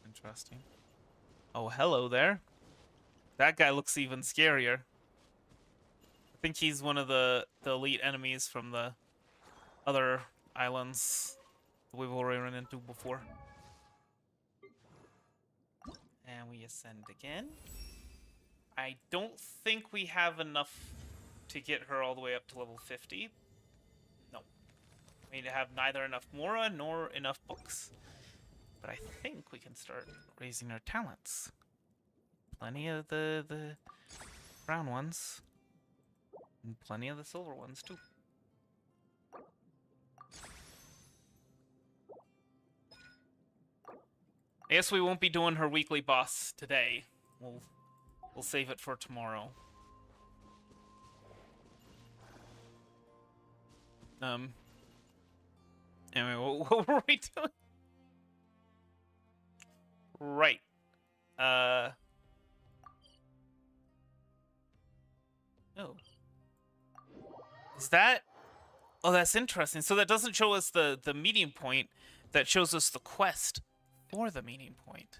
Interesting. Oh, hello there. That guy looks even scarier. I think he's one of the elite enemies from the other islands that we've already run into before. And we ascend again. I don't think we have enough to get her all the way up to level 50. No. We need to have neither enough Mora nor enough books. But I think we can start raising our talents. Plenty of the brown ones. And plenty of the silver ones, too. I guess we won't be doing her weekly boss today. We'll save it for tomorrow. Anyway, what were we doing? Right. Oh. Is that? Oh, that's interesting. So that doesn't show us the meeting point. That shows us the quest for the meeting point.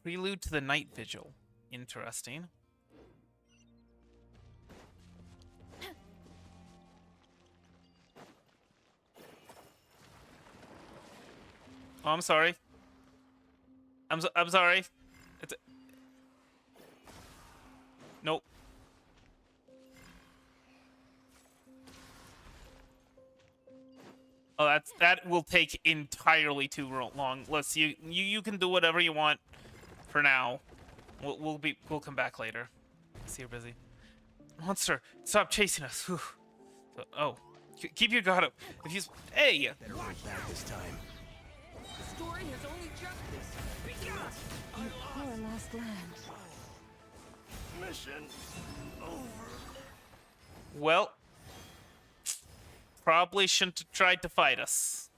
Prelude to the Night Vigil. Interesting. Oh, I'm sorry. I'm sorry. It's nope. Oh, that will take entirely too long. Let's you can do whatever you want for now. We'll come back later. See, you're busy. Monster, stop chasing us. Whew. Oh, keep your guard up. If you hey. Better work bad this time. The story has only just begun. Poor last land. Mission over. Well, probably shouldn't have tried to fight us.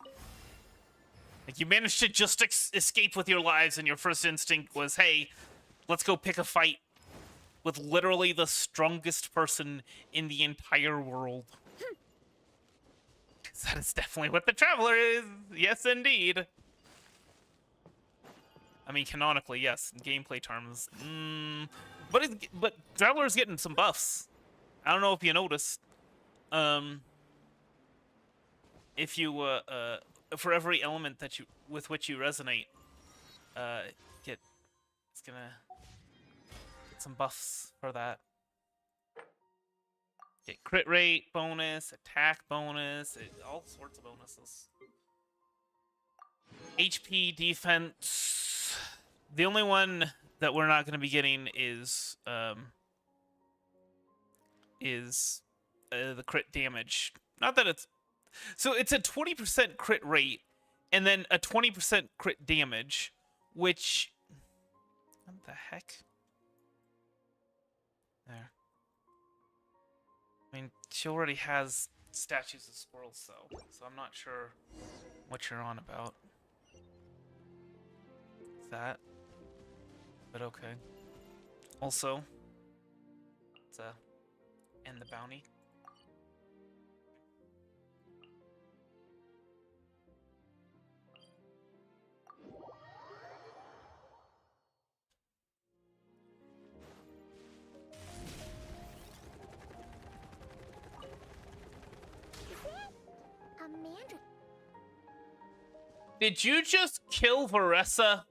Like, you managed to just escape with your lives, and your first instinct was, hey, let's go pick a fight with literally the strongest person in the entire world. That is definitely what the Traveler is. Yes, indeed. I mean, canonically, yes. In gameplay terms. But Traveler's getting some buffs. I don't know if you noticed. If you for every element that with which you resonate, it's gonna get some buffs for that. Get crit rate bonus, attack bonus, all sorts of bonuses. HP, defense. The only one that we're not gonna be getting is the crit damage. Not that it's so it's a 20% crit rate and then a 20% crit damage, which what the heck? There. I mean, she already has statues of squirrels, so I'm not sure what you're on about. That, but okay. Also, let's end the bounty. Amanda. Did you just kill Varessa?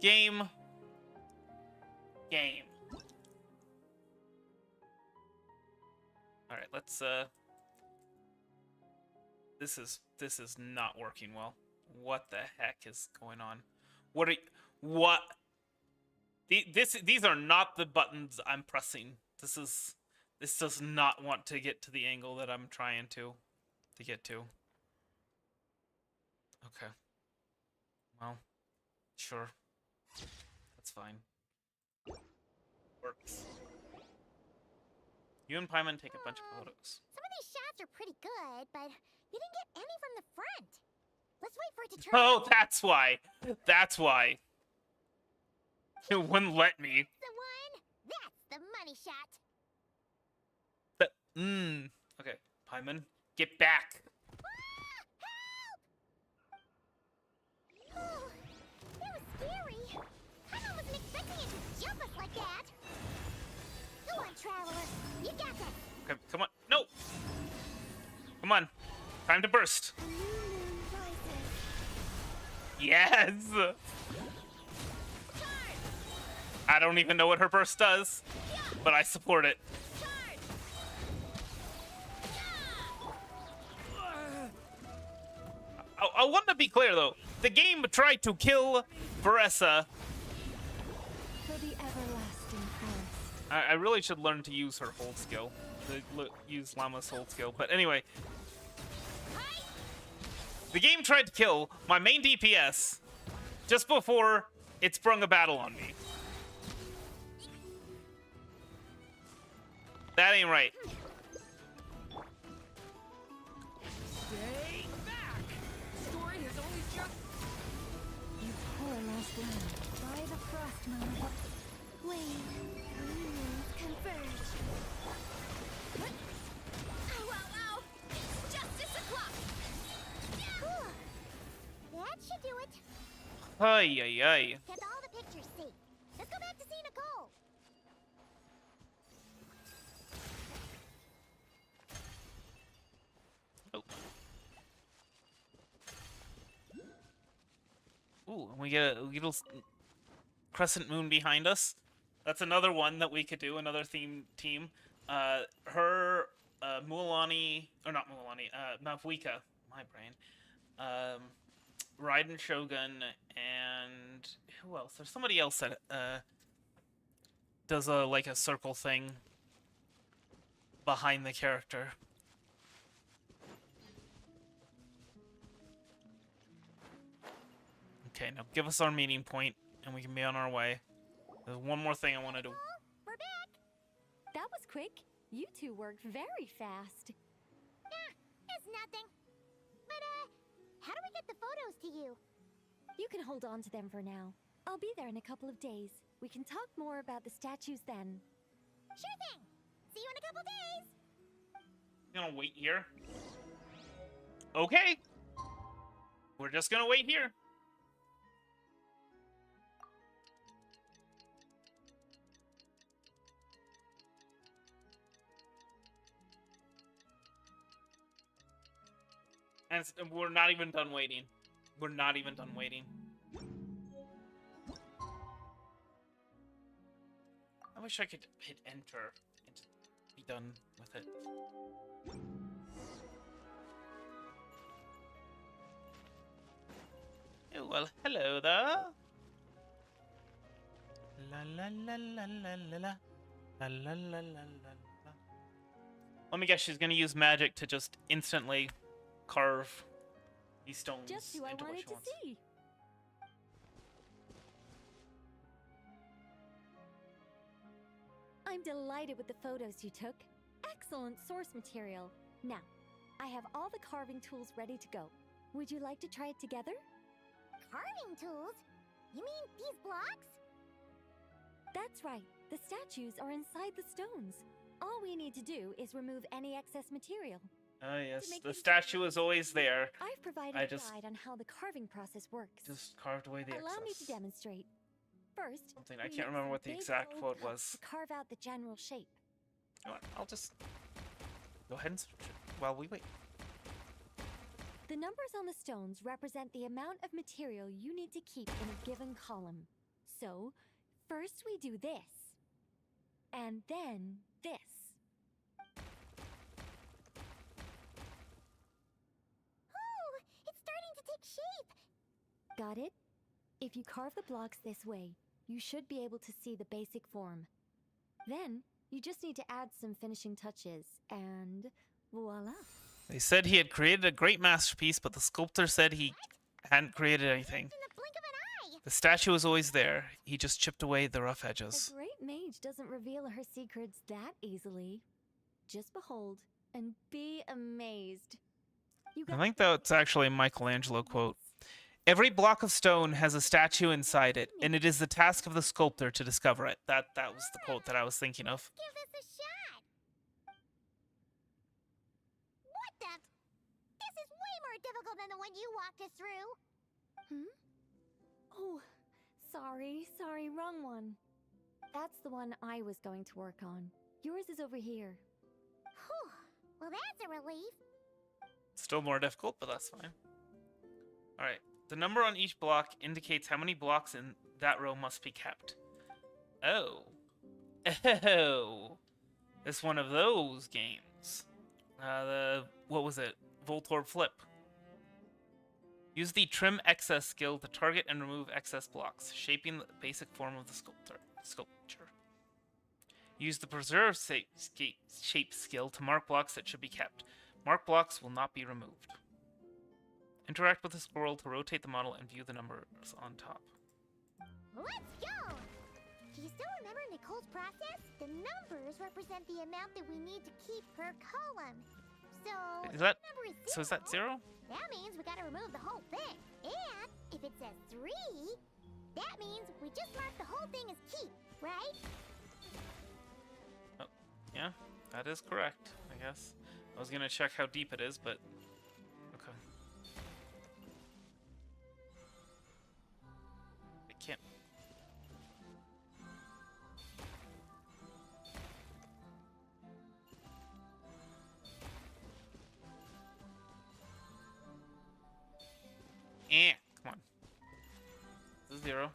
Game. All right, let's this is not working well. What the heck is going on? What? These are not the buttons I'm pressing. This does not want to get to the angle that I'm trying to get to. Okay. Well, sure. That's fine. Works. You and Paimon take a bunch of photos. Some of these shots are pretty good, but you didn't get any from the front. Let's wait for it to turn. Oh, that's why. That's why. It wouldn't let me. The one? That's the money shot. Okay, Paimon, get back. Help! Oh, that was scary. I wasn't expecting it to jump us like that. Go on, Traveler. You got this. Okay, come on. No. Come on. Time to burst. A new moon rises. Yes. I don't even know what her burst does, but I support it. I want to be clear though. The game tried to kill Varessa. For the everlasting forest. I really should learn to use her hold skill. Use Llama's hold skill. But anyway. The game tried to kill my main DPS just before it sprung a battle on me. That ain't right. Stay back. The story has only just. You poor last land. By the frost moon. Wait. Moons converge. Ow. It's justice o'clock. That should do it. Ay. Kept all the pictures safe. We get a little crescent moon behind us. That's another one that we could do. Another team. Her, Mualani, or not Mualani, Mavuika, my brain. Raiden Shogun, and who else? There's somebody else that does a circle thing behind the character. Okay, now give us our meeting point, and we can be on our way. There's one more thing I want to do. We're back! That was quick. You two worked very fast. It's nothing. But, how do we get the photos to you? You can hold on to them for now. I'll be there in a couple of days. We can talk more about the statues then. Sure thing. See you in a couple days. You gonna wait here? Okay. We're just gonna wait here. And we're not even done waiting. We're not even done waiting. I wish I could hit enter and just be done with it. Oh, well, hello there. La la la la la la la. La la la la la la. Let me guess, she's gonna use magic to just instantly carve these stones Just who I into what wanted she to wants. see. I'm delighted with the photos you took. Excellent source material. Now, I have all the carving tools ready to go. Would you like to try it together? Carving tools? You mean these blocks? That's right. The statues are inside the stones. All we need to do is remove any excess material. Oh yes, make the things statue is always there. I've provided I a just- guide on how the carving process works. Just carved away the Allow me to excess. demonstrate. First, Something I we can't use remember some what the big exact gold quote cups was. to carve out the general shape. You know what, I'll just go ahead and search it while we wait. The numbers on the stones represent the amount of material you need to keep in a given column. So, first we do this. And then this. Oh, it's starting to take shape. Got it? If you carve the blocks this way, you should be able to see the basic form. Then, you just need to add some finishing touches, and voila. They said he had created a great masterpiece, but the sculptor said he hadn't created anything. In the blink of an eye. The statue was always there. He just chipped away the rough A edges. great mage doesn't reveal her secrets that easily. Just behold and be amazed. You I got think the that's actually a Michelangelo quote. Every block of stone has a statue inside it, and it is the task of the sculptor to discover it. That was the quote that I was thinking of. Give this a shot. What the? This is way more difficult than the one you walked us through. Oh, sorry, wrong one. That's the one I was going to work on. Yours is over here. Whew. Well, that's a relief. Still more difficult, but that's fine. Alright, the number on each block indicates how many blocks in that row must be kept. Oh. Oh. It's one of those games. What was it? Voltorb Flip. Use the Trim Excess skill to target and remove excess blocks, shaping the basic form of the sculpture. Use the Preserve Shape skill to mark blocks that should be kept. Marked blocks will not be removed. Interact with the scroll to rotate the model and view the numbers on top. Let's go! Do you still remember Nicole's process? The numbers represent the amount that we need to keep per column. So, Is that if the number is so? Is that 0? That means we gotta remove the whole thing. And if it says 3, that means we just mark the whole thing as keep, right? Oh, yeah, that is correct. I guess I was gonna check how deep it is, but okay. I can't. Come on. 0.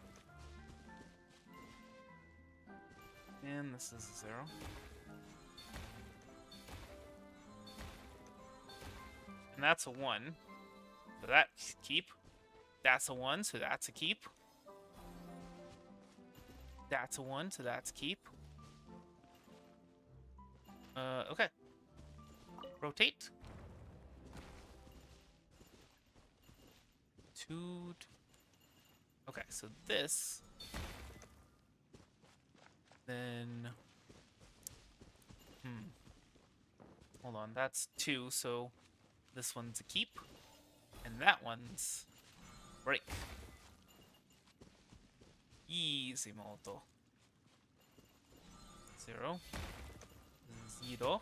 And this is a 0. And that's a 1. So that's keep. That's a 1, so that's a keep. That's a 1, so that's keep. Okay. Rotate. 2. Okay, so this. Then. Hold on, that's 2, so this one's a keep. And that one's break. Easy molto. 0. 0.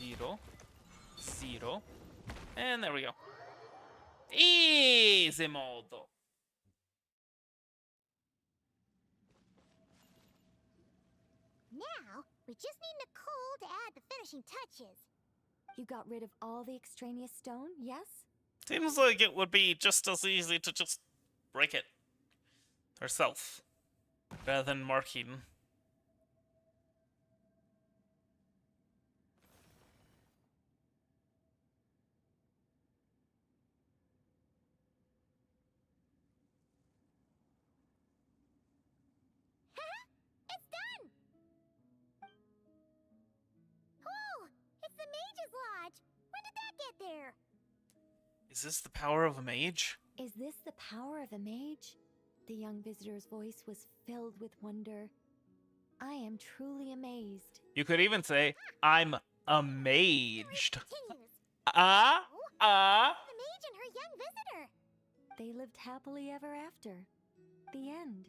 0. 0. And there we go. Easy molto. Now, we just need Nicole to add the finishing touches. You got rid of all the extraneous stone, yes? Seems like it would be just as easy to just break it herself rather than marking. It's done! Oh, it's the Mage's Lodge! When did that get there? Is this the power of a mage? Is this the power of a mage? The young visitor's voice was filled with wonder. I am truly amazed. You could even say, I'm amazed. Continues. Ah, ah. The mage and her young visitor. They lived happily ever after. The end.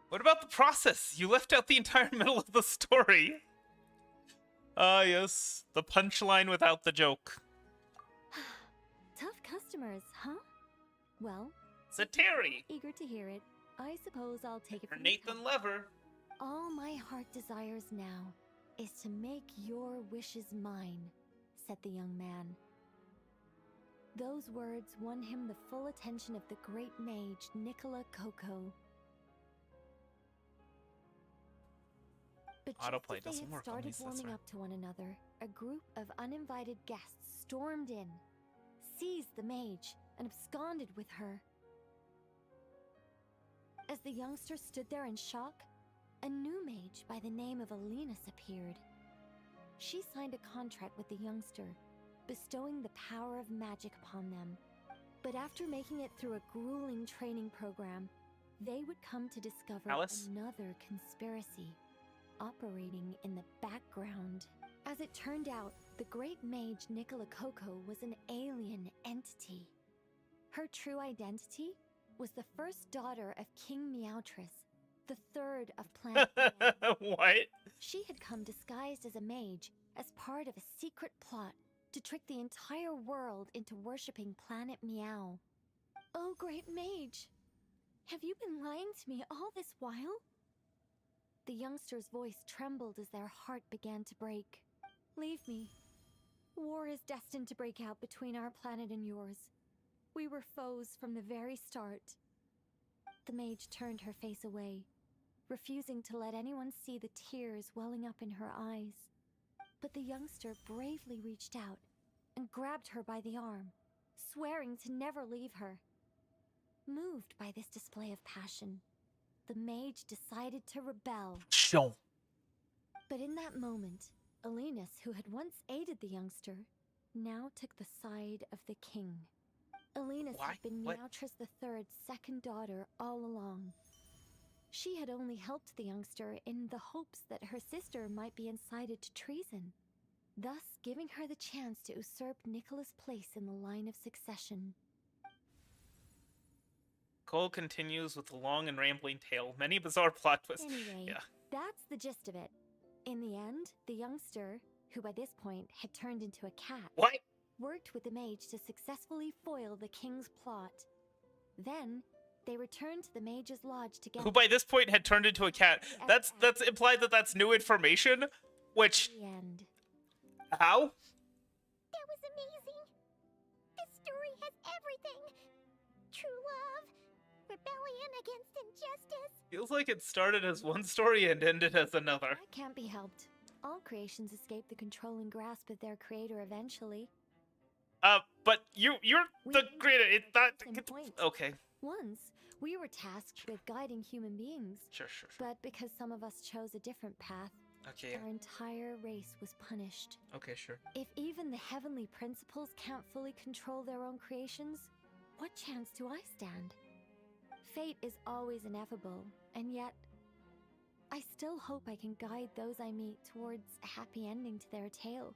What about the process? You left out the entire middle of the story. Ah, yes. The punchline without the joke. Tough customers, huh? Well, Sateri. eager to hear it. I suppose I'll take it Or from the Nathan top. Lever. All my heart desires now is to make your wishes mine, said the young man. Those words won him the full attention of the great mage, Nicola Coco. But just Autoplay as they doesn't had work on started these, that's warming right. up to one another, a group of uninvited guests stormed in, seized the mage, and absconded with her. As the youngster stood there in shock, a new mage by the name of Alinus appeared. She signed a contract with the youngster, bestowing the power of magic upon them. But after making it through a grueling training program, they would come to discover Alice? another conspiracy operating in the background. As it turned out, the great mage Nicola Coco was an alien entity. Her true identity was the first daughter of King Meowtress, the third of Planet Meow. What? She had come disguised as a mage as part of a secret plot to trick the entire world into worshipping Planet Meow. Oh, great mage! Have you been lying to me all this while? The youngster's voice trembled as their heart began to break. Leave me. War is destined to break out between our planet and yours. We were foes from the very start. The mage turned her face away, refusing to let anyone see the tears welling up in her eyes. But the youngster bravely reached out and grabbed her by the arm, swearing to never leave her. Moved by this display of passion, the mage decided to rebel. Show. But in that moment, Alinus, who had once aided the youngster, now took the side of the king. Alinus Why? had been What? Meowtress III's second daughter all along. She had only helped the youngster in the hopes that her sister might be incited to treason, thus giving her the chance to usurp Nicola's place in the line of succession. Cole continues with a long and rambling tale, many bizarre plot twists. Anyway, Yeah. that's the gist of it. In the end, the youngster, who by this point had turned into a cat, What? worked with the mage to successfully foil the king's plot. Then, they returned to the mage's lodge together. Who by this point had turned into a cat. That's implied that that's new information, which The end. how? There was amazing. This story has everything. True love, rebellion against injustice. Feels like it started as one story and ended as another. That can't be helped. All creations escape the controlling grasp of their creator eventually. But you're We the ended creator. at It's a not. fixing point. Okay. Once, we were tasked with guiding human beings, Sure. but because some of us chose a different path, Okay. our entire race was punished. Okay. Sure. If even the heavenly principles can't fully control their own creations, what chance do I stand? Fate is always ineffable, and yet, I still hope I can guide those I meet towards a happy ending to their tale.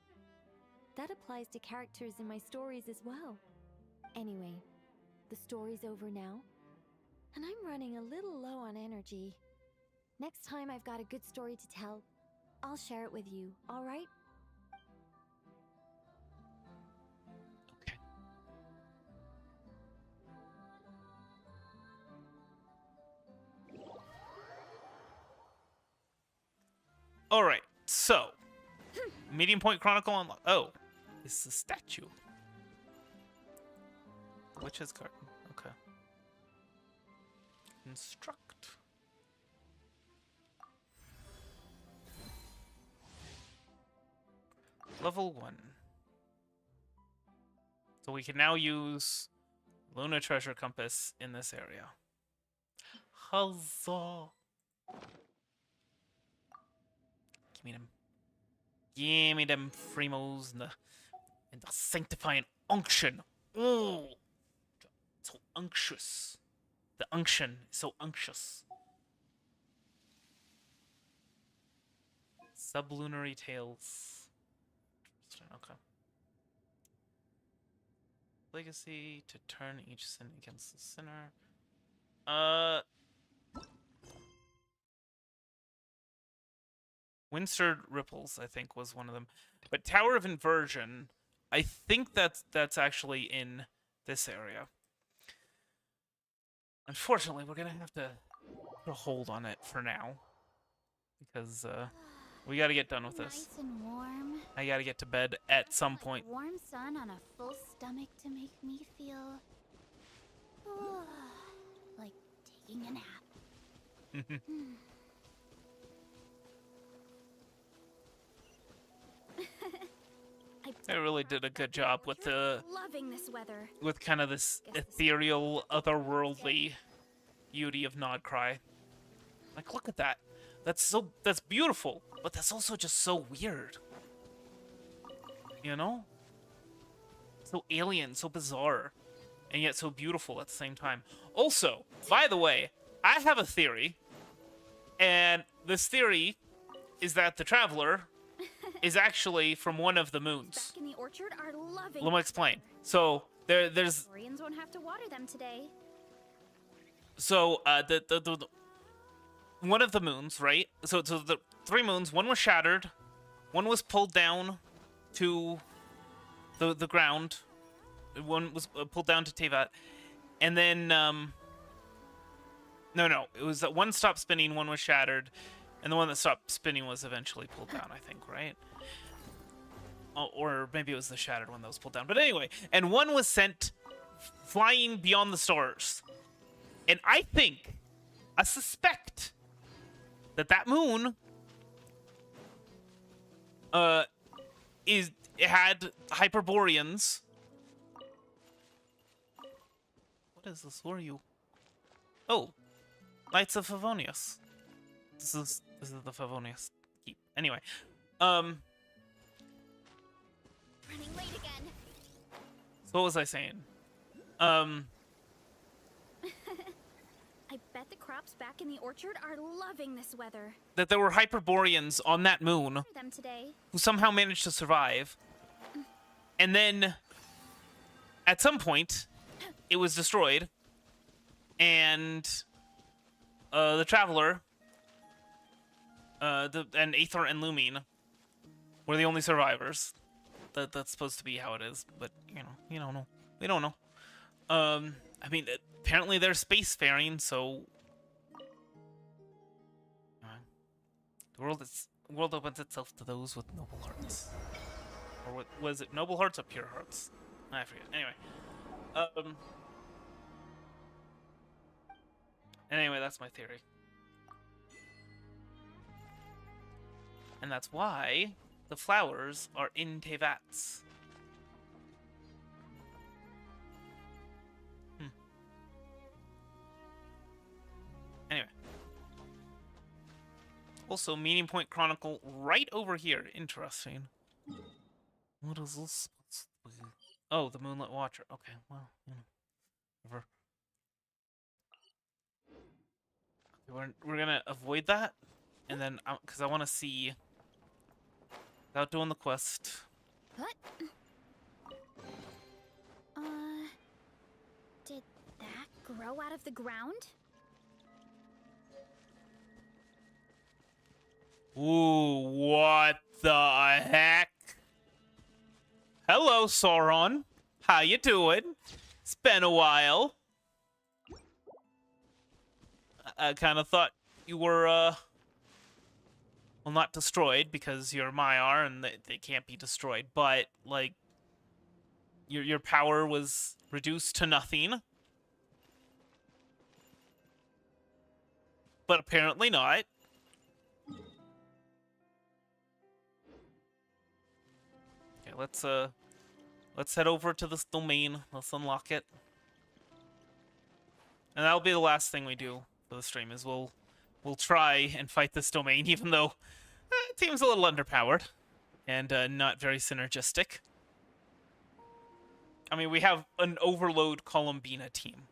That applies to characters in my stories as well. Anyway, the story's over now, and I'm running a little low on energy. Next time I've got a good story to tell, I'll share it with you, alright? Okay. All right. So, Medium Point Chronicle unlocked. Oh, it's the statue. Witch's Garden. Okay. Instruct. Level 1. So we can now use Luna Treasure Compass in this area. Huzzah! Give me them. Give me them Fremos and the sanctifying unction. Oh, so unctuous. The unction is so unctuous. Sublunary Tales. Okay. Legacy to turn each sin against the sinner. Windstirred Ripples, I think, was one of them. But Tower of Inversion, I think that's actually in this area. Unfortunately, we're gonna have to put a hold on it for now. Because we gotta get done with this. Nice and warm. I gotta get to bed at some Like point. warm sun on a full stomach to make me feel like taking a nap. They really did a good job with the Loving this weather. with kind of this ethereal, otherworldly beauty of Nodcry. Like, look at that. That's beautiful, but that's also just so weird. You know? So alien, so bizarre, and yet so beautiful at the same time. Also, by the way, I have a theory, and this theory is that the Traveler is actually from one of the moons. Back in the orchard are loving. Let me explain. So there's Koreans won't have to water them today. so the one of the moons, right? So the 3 moons, one was shattered, one was pulled down to the ground, one was pulled down to Tevat, and then no, it was that one stopped spinning, one was shattered, and the one that stopped spinning was eventually pulled down, I think, right? Or maybe it was the shattered one that was pulled down. But anyway, and one was sent flying beyond the stars. And I suspect that moon it had Hyperboreans. What is this? Who are you? Oh, Knights of Favonius. This is the Favonius keep. Anyway, Running late again. so what was I saying? I bet the crops back in the orchard are loving this weather. That there were Hyperboreans on that moon For them today. who somehow managed to survive. And then, at some point, it was destroyed. And the Traveler, and Aether and Lumine were the only survivors. That's supposed to be how it is, but you don't know. We don't know. I mean, apparently they're spacefaring, so the world opens itself to those with noble hearts. Or what was it? Noble Hearts or Pure Hearts? I forget. Anyway, that's my theory. And that's why the flowers are in Teyvat's. Anyway. Also, Meeting Point Chronicle right over here. Interesting. What is this? Oh, the Moonlit Watcher. Okay, well, you know, whatever. We're gonna avoid that, and then because I want to see without doing the quest. What? Did that grow out of the ground? Ooh, what the heck? Hello, Sauron. How you doing? It's been a while. I kind of thought you were, well, not destroyed because you're Maiar and they can't be destroyed, but, like, your power was reduced to nothing. But apparently not. Okay, let's head over to this domain. Let's unlock it. And that'll be the last thing we do for the stream is we'll try and fight this domain, even though it seems a little underpowered and not very synergistic. I mean, we have an overload Columbina team.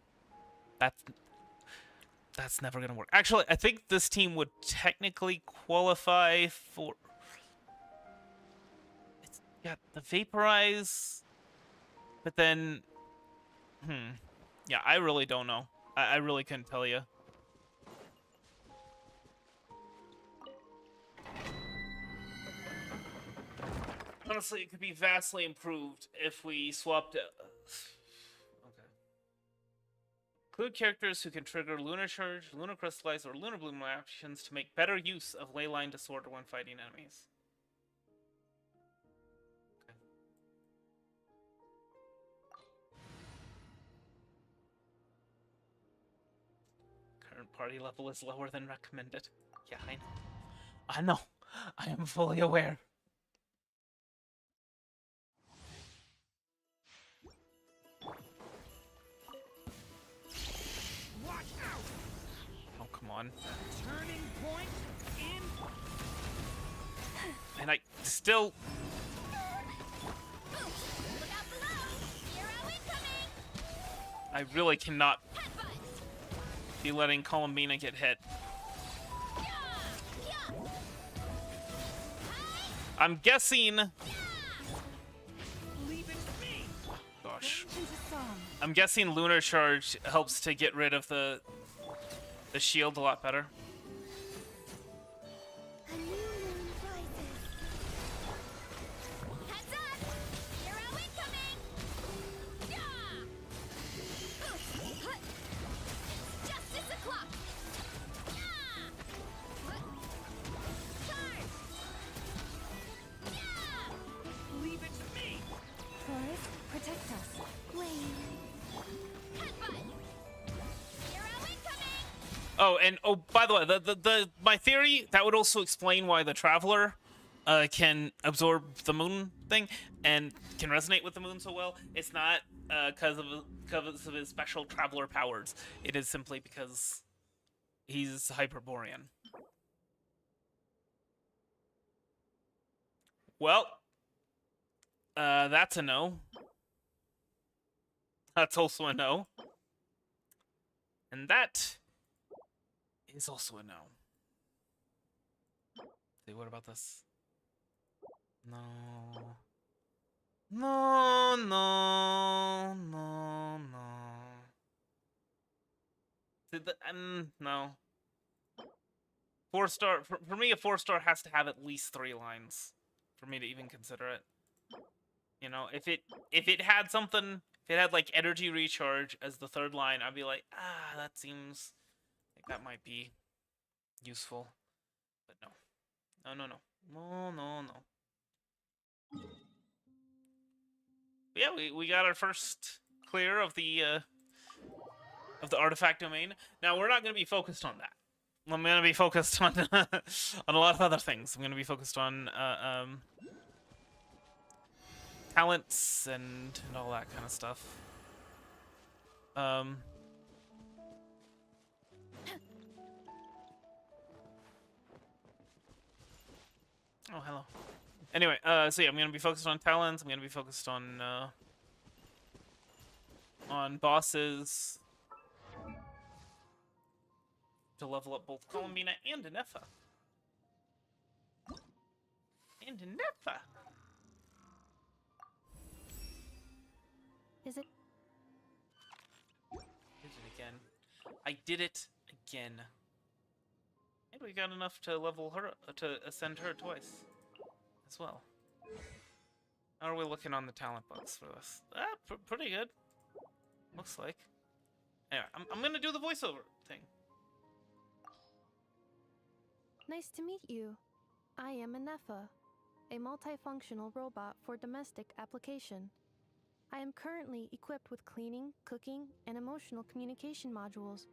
That's never gonna work. Actually, I think this team would technically qualify for. It's got the Vaporize, but then, yeah, I really don't know. I really couldn't tell you. Honestly, it could be vastly improved if we swapped it. Okay. Include characters who can trigger Lunar Charge, Lunar Crystallize, or Lunar Bloom actions to make better use of Leyline Disorder when fighting enemies. Okay. Current party level is lower than recommended. Yeah, I know. I know. I am fully aware. Watch out! Oh, come on. Turning point in. And I still... Look out below! Hero incoming! I really cannot Headbutt! be letting Columbina get hit. I'm guessing... Leave it to me. Gosh. Into song. I'm guessing Lunar Charge helps to get rid of the shield a lot better. A new moon rises. Heads up! Hero incoming! It's justice o'clock! Charge! Leave it to me. Taurus, protect us. Wait. Headbutt! Hero incoming! Oh, and oh, by the way, the my theory that would also explain why the Traveler can absorb the moon thing and can resonate with the moon so well. It's not because of his special Traveler powers. It is simply because he's Hyperborean. Well, that's a no. That's also a no. And that is also a no. See, what about this? No. No, no, no, no. See, no. 4-star, for me, a 4-star has to have at least 3 lines for me to even consider it. You know, if it had something, if it had like energy recharge as the 3rd line, I'd be like, that seems like that might be useful. But no. No, no, no. No, no, no. yeah, we got our first clear of the artifact domain. Now we're not going to be focused on that. I'm going to be focused on on a lot of other things. I'm going to be focused on talents and all that kind of stuff. Oh, hello. Anyway, so yeah, I'm going to be focused on talents. I'm going to be focused on bosses to level up both Columbina and Ineffa. And Ineffa. Is it? Did it again. I did it again. And we got enough to level her, to ascend her twice as well. How are we looking on the talent bugs for this? Pretty good. Looks like. Anyway, I'm gonna do the voiceover thing. Nice to meet you. I am Ineffa, a multifunctional robot for domestic application. I am currently equipped with cleaning, cooking, and emotional communication modules.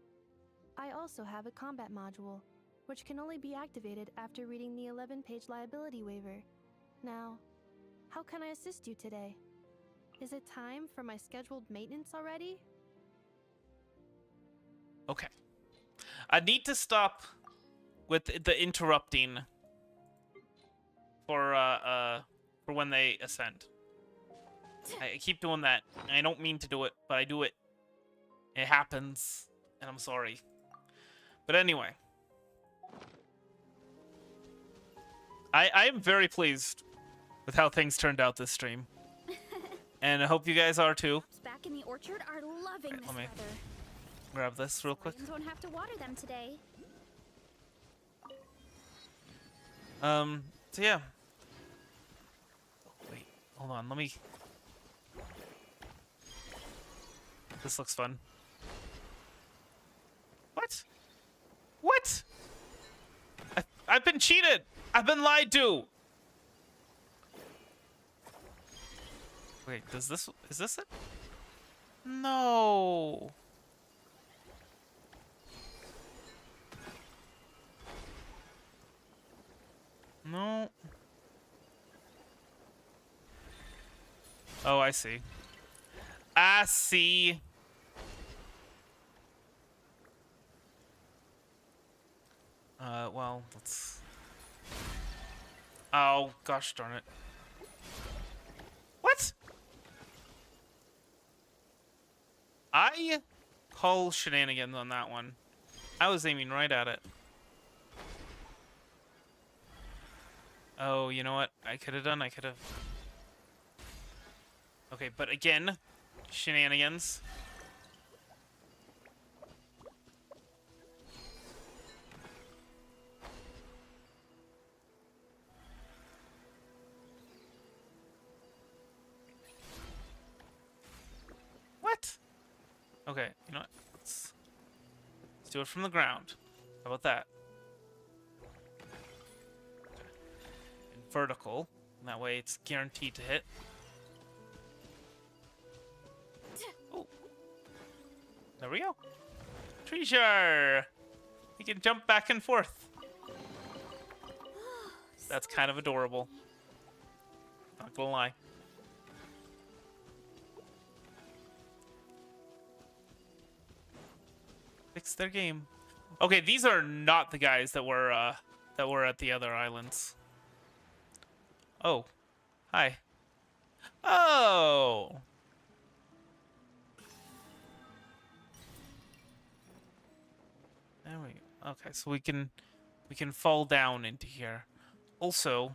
I also have a combat module, which can only be activated after reading the 11-page liability waiver. Now, how can I assist you today? Is it time for my scheduled maintenance already? Okay. I need to stop with the interrupting for when they ascend. I keep doing that. I don't mean to do it, but I do it. It happens, and I'm sorry. But anyway. I am very pleased with how things turned out this stream. And I hope you guys are too. Back in the orchard are loving this let me weather. grab this real quick. Lions won't have to water them today. So yeah. Wait, hold on, let me... This looks fun. What? What? I've been cheated! I've been lied to! Wait, is this it? No! No. Oh, I see. I see. Well, let's... Oh, gosh darn it. What? I call shenanigans on that one. I was aiming right at it. Oh, you know what? I could have done. Okay, but again, shenanigans. What? Okay, you know what? Let's do it from the ground. How about that? And vertical. And that way it's guaranteed to hit. Oh. There we go. Treasure! You can jump back and forth. That's kind of adorable. Not gonna lie. Fix their game. Okay, these are not the guys that were at the other islands. Oh. Hi. Oh. There we go. Okay, so we can fall down into here. Also,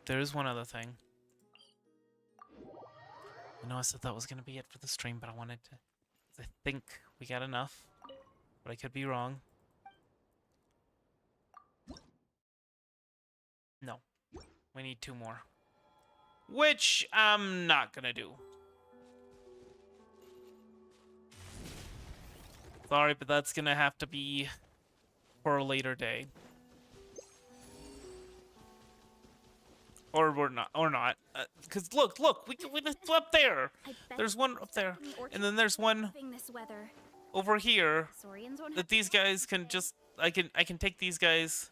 there is one other thing. I know I said that was gonna be it for the stream, but I wanted to... I think we got enough. But I could be wrong. No. We need 2 more. Which I'm not gonna do. Sorry, but that's gonna have to be for a later day. Or we're not, or not. Cause look, it's up there. I bet There's one up there, in the orchard and then there's one loving this weather. over here Saurians won't have that to these worry guys can today. just. I can take these guys.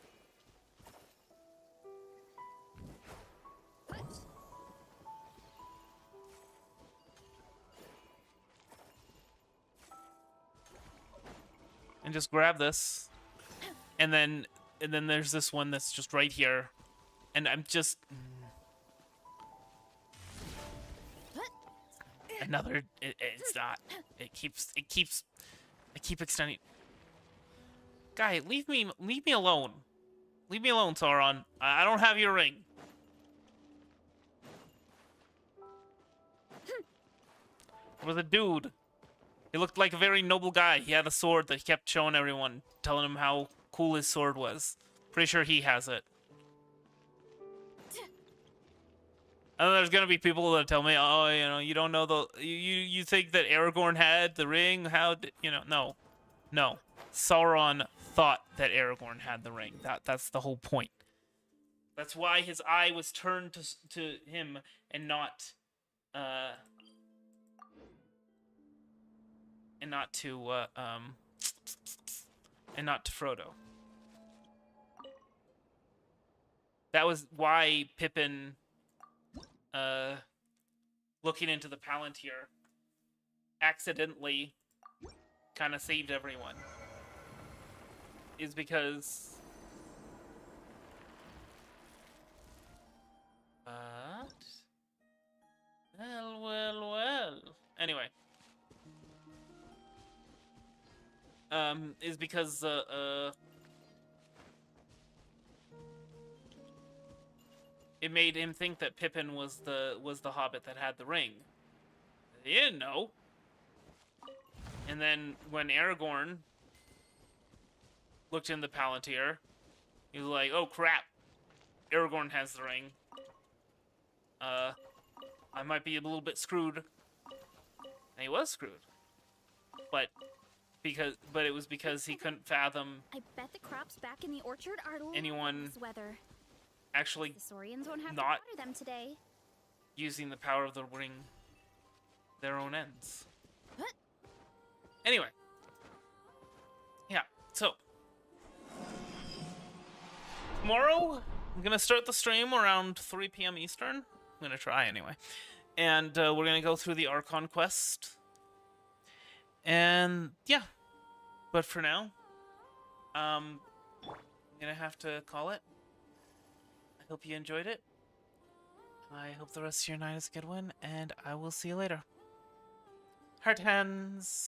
And just grab this, and then there's this one that's just right here, and I'm just another. It's not. I keep extending. Guy, leave me alone. Leave me alone, Sauron. I don't have your ring. There was a dude. He looked like a very noble guy. He had a sword that he kept showing everyone, telling him how cool his sword was. Pretty sure he has it. And there's gonna be people that tell me, oh, you know, you don't know the... You think that Aragorn had the ring? How did... You know, no. Sauron thought that Aragorn had the ring. That's the whole point. That's why his eye was turned to him and not... And not to Frodo. That was why Pippin, looking into the Palantir, accidentally kind of saved everyone. Is because... Well. Anyway. Is because, it made him think that Pippin was the hobbit that had the ring. He didn't know. And then when Aragorn looked in the Palantir, he was like, oh crap, Aragorn has the ring. I might be a little bit screwed. And he was screwed. But it was because he couldn't fathom I bet the crops back in the orchard are anyone loving this weather. actually The Saurians won't have to not water them today. using the power of the ring their own ends. Anyway. Yeah, so tomorrow I'm gonna start the stream around 3 p.m. Eastern. I'm gonna try anyway. And we're gonna go through the Archon quest. And yeah. But for now, I'm gonna have to call it. I hope you enjoyed it. I hope the rest of your night is a good one, and I will see you later. Heart hands.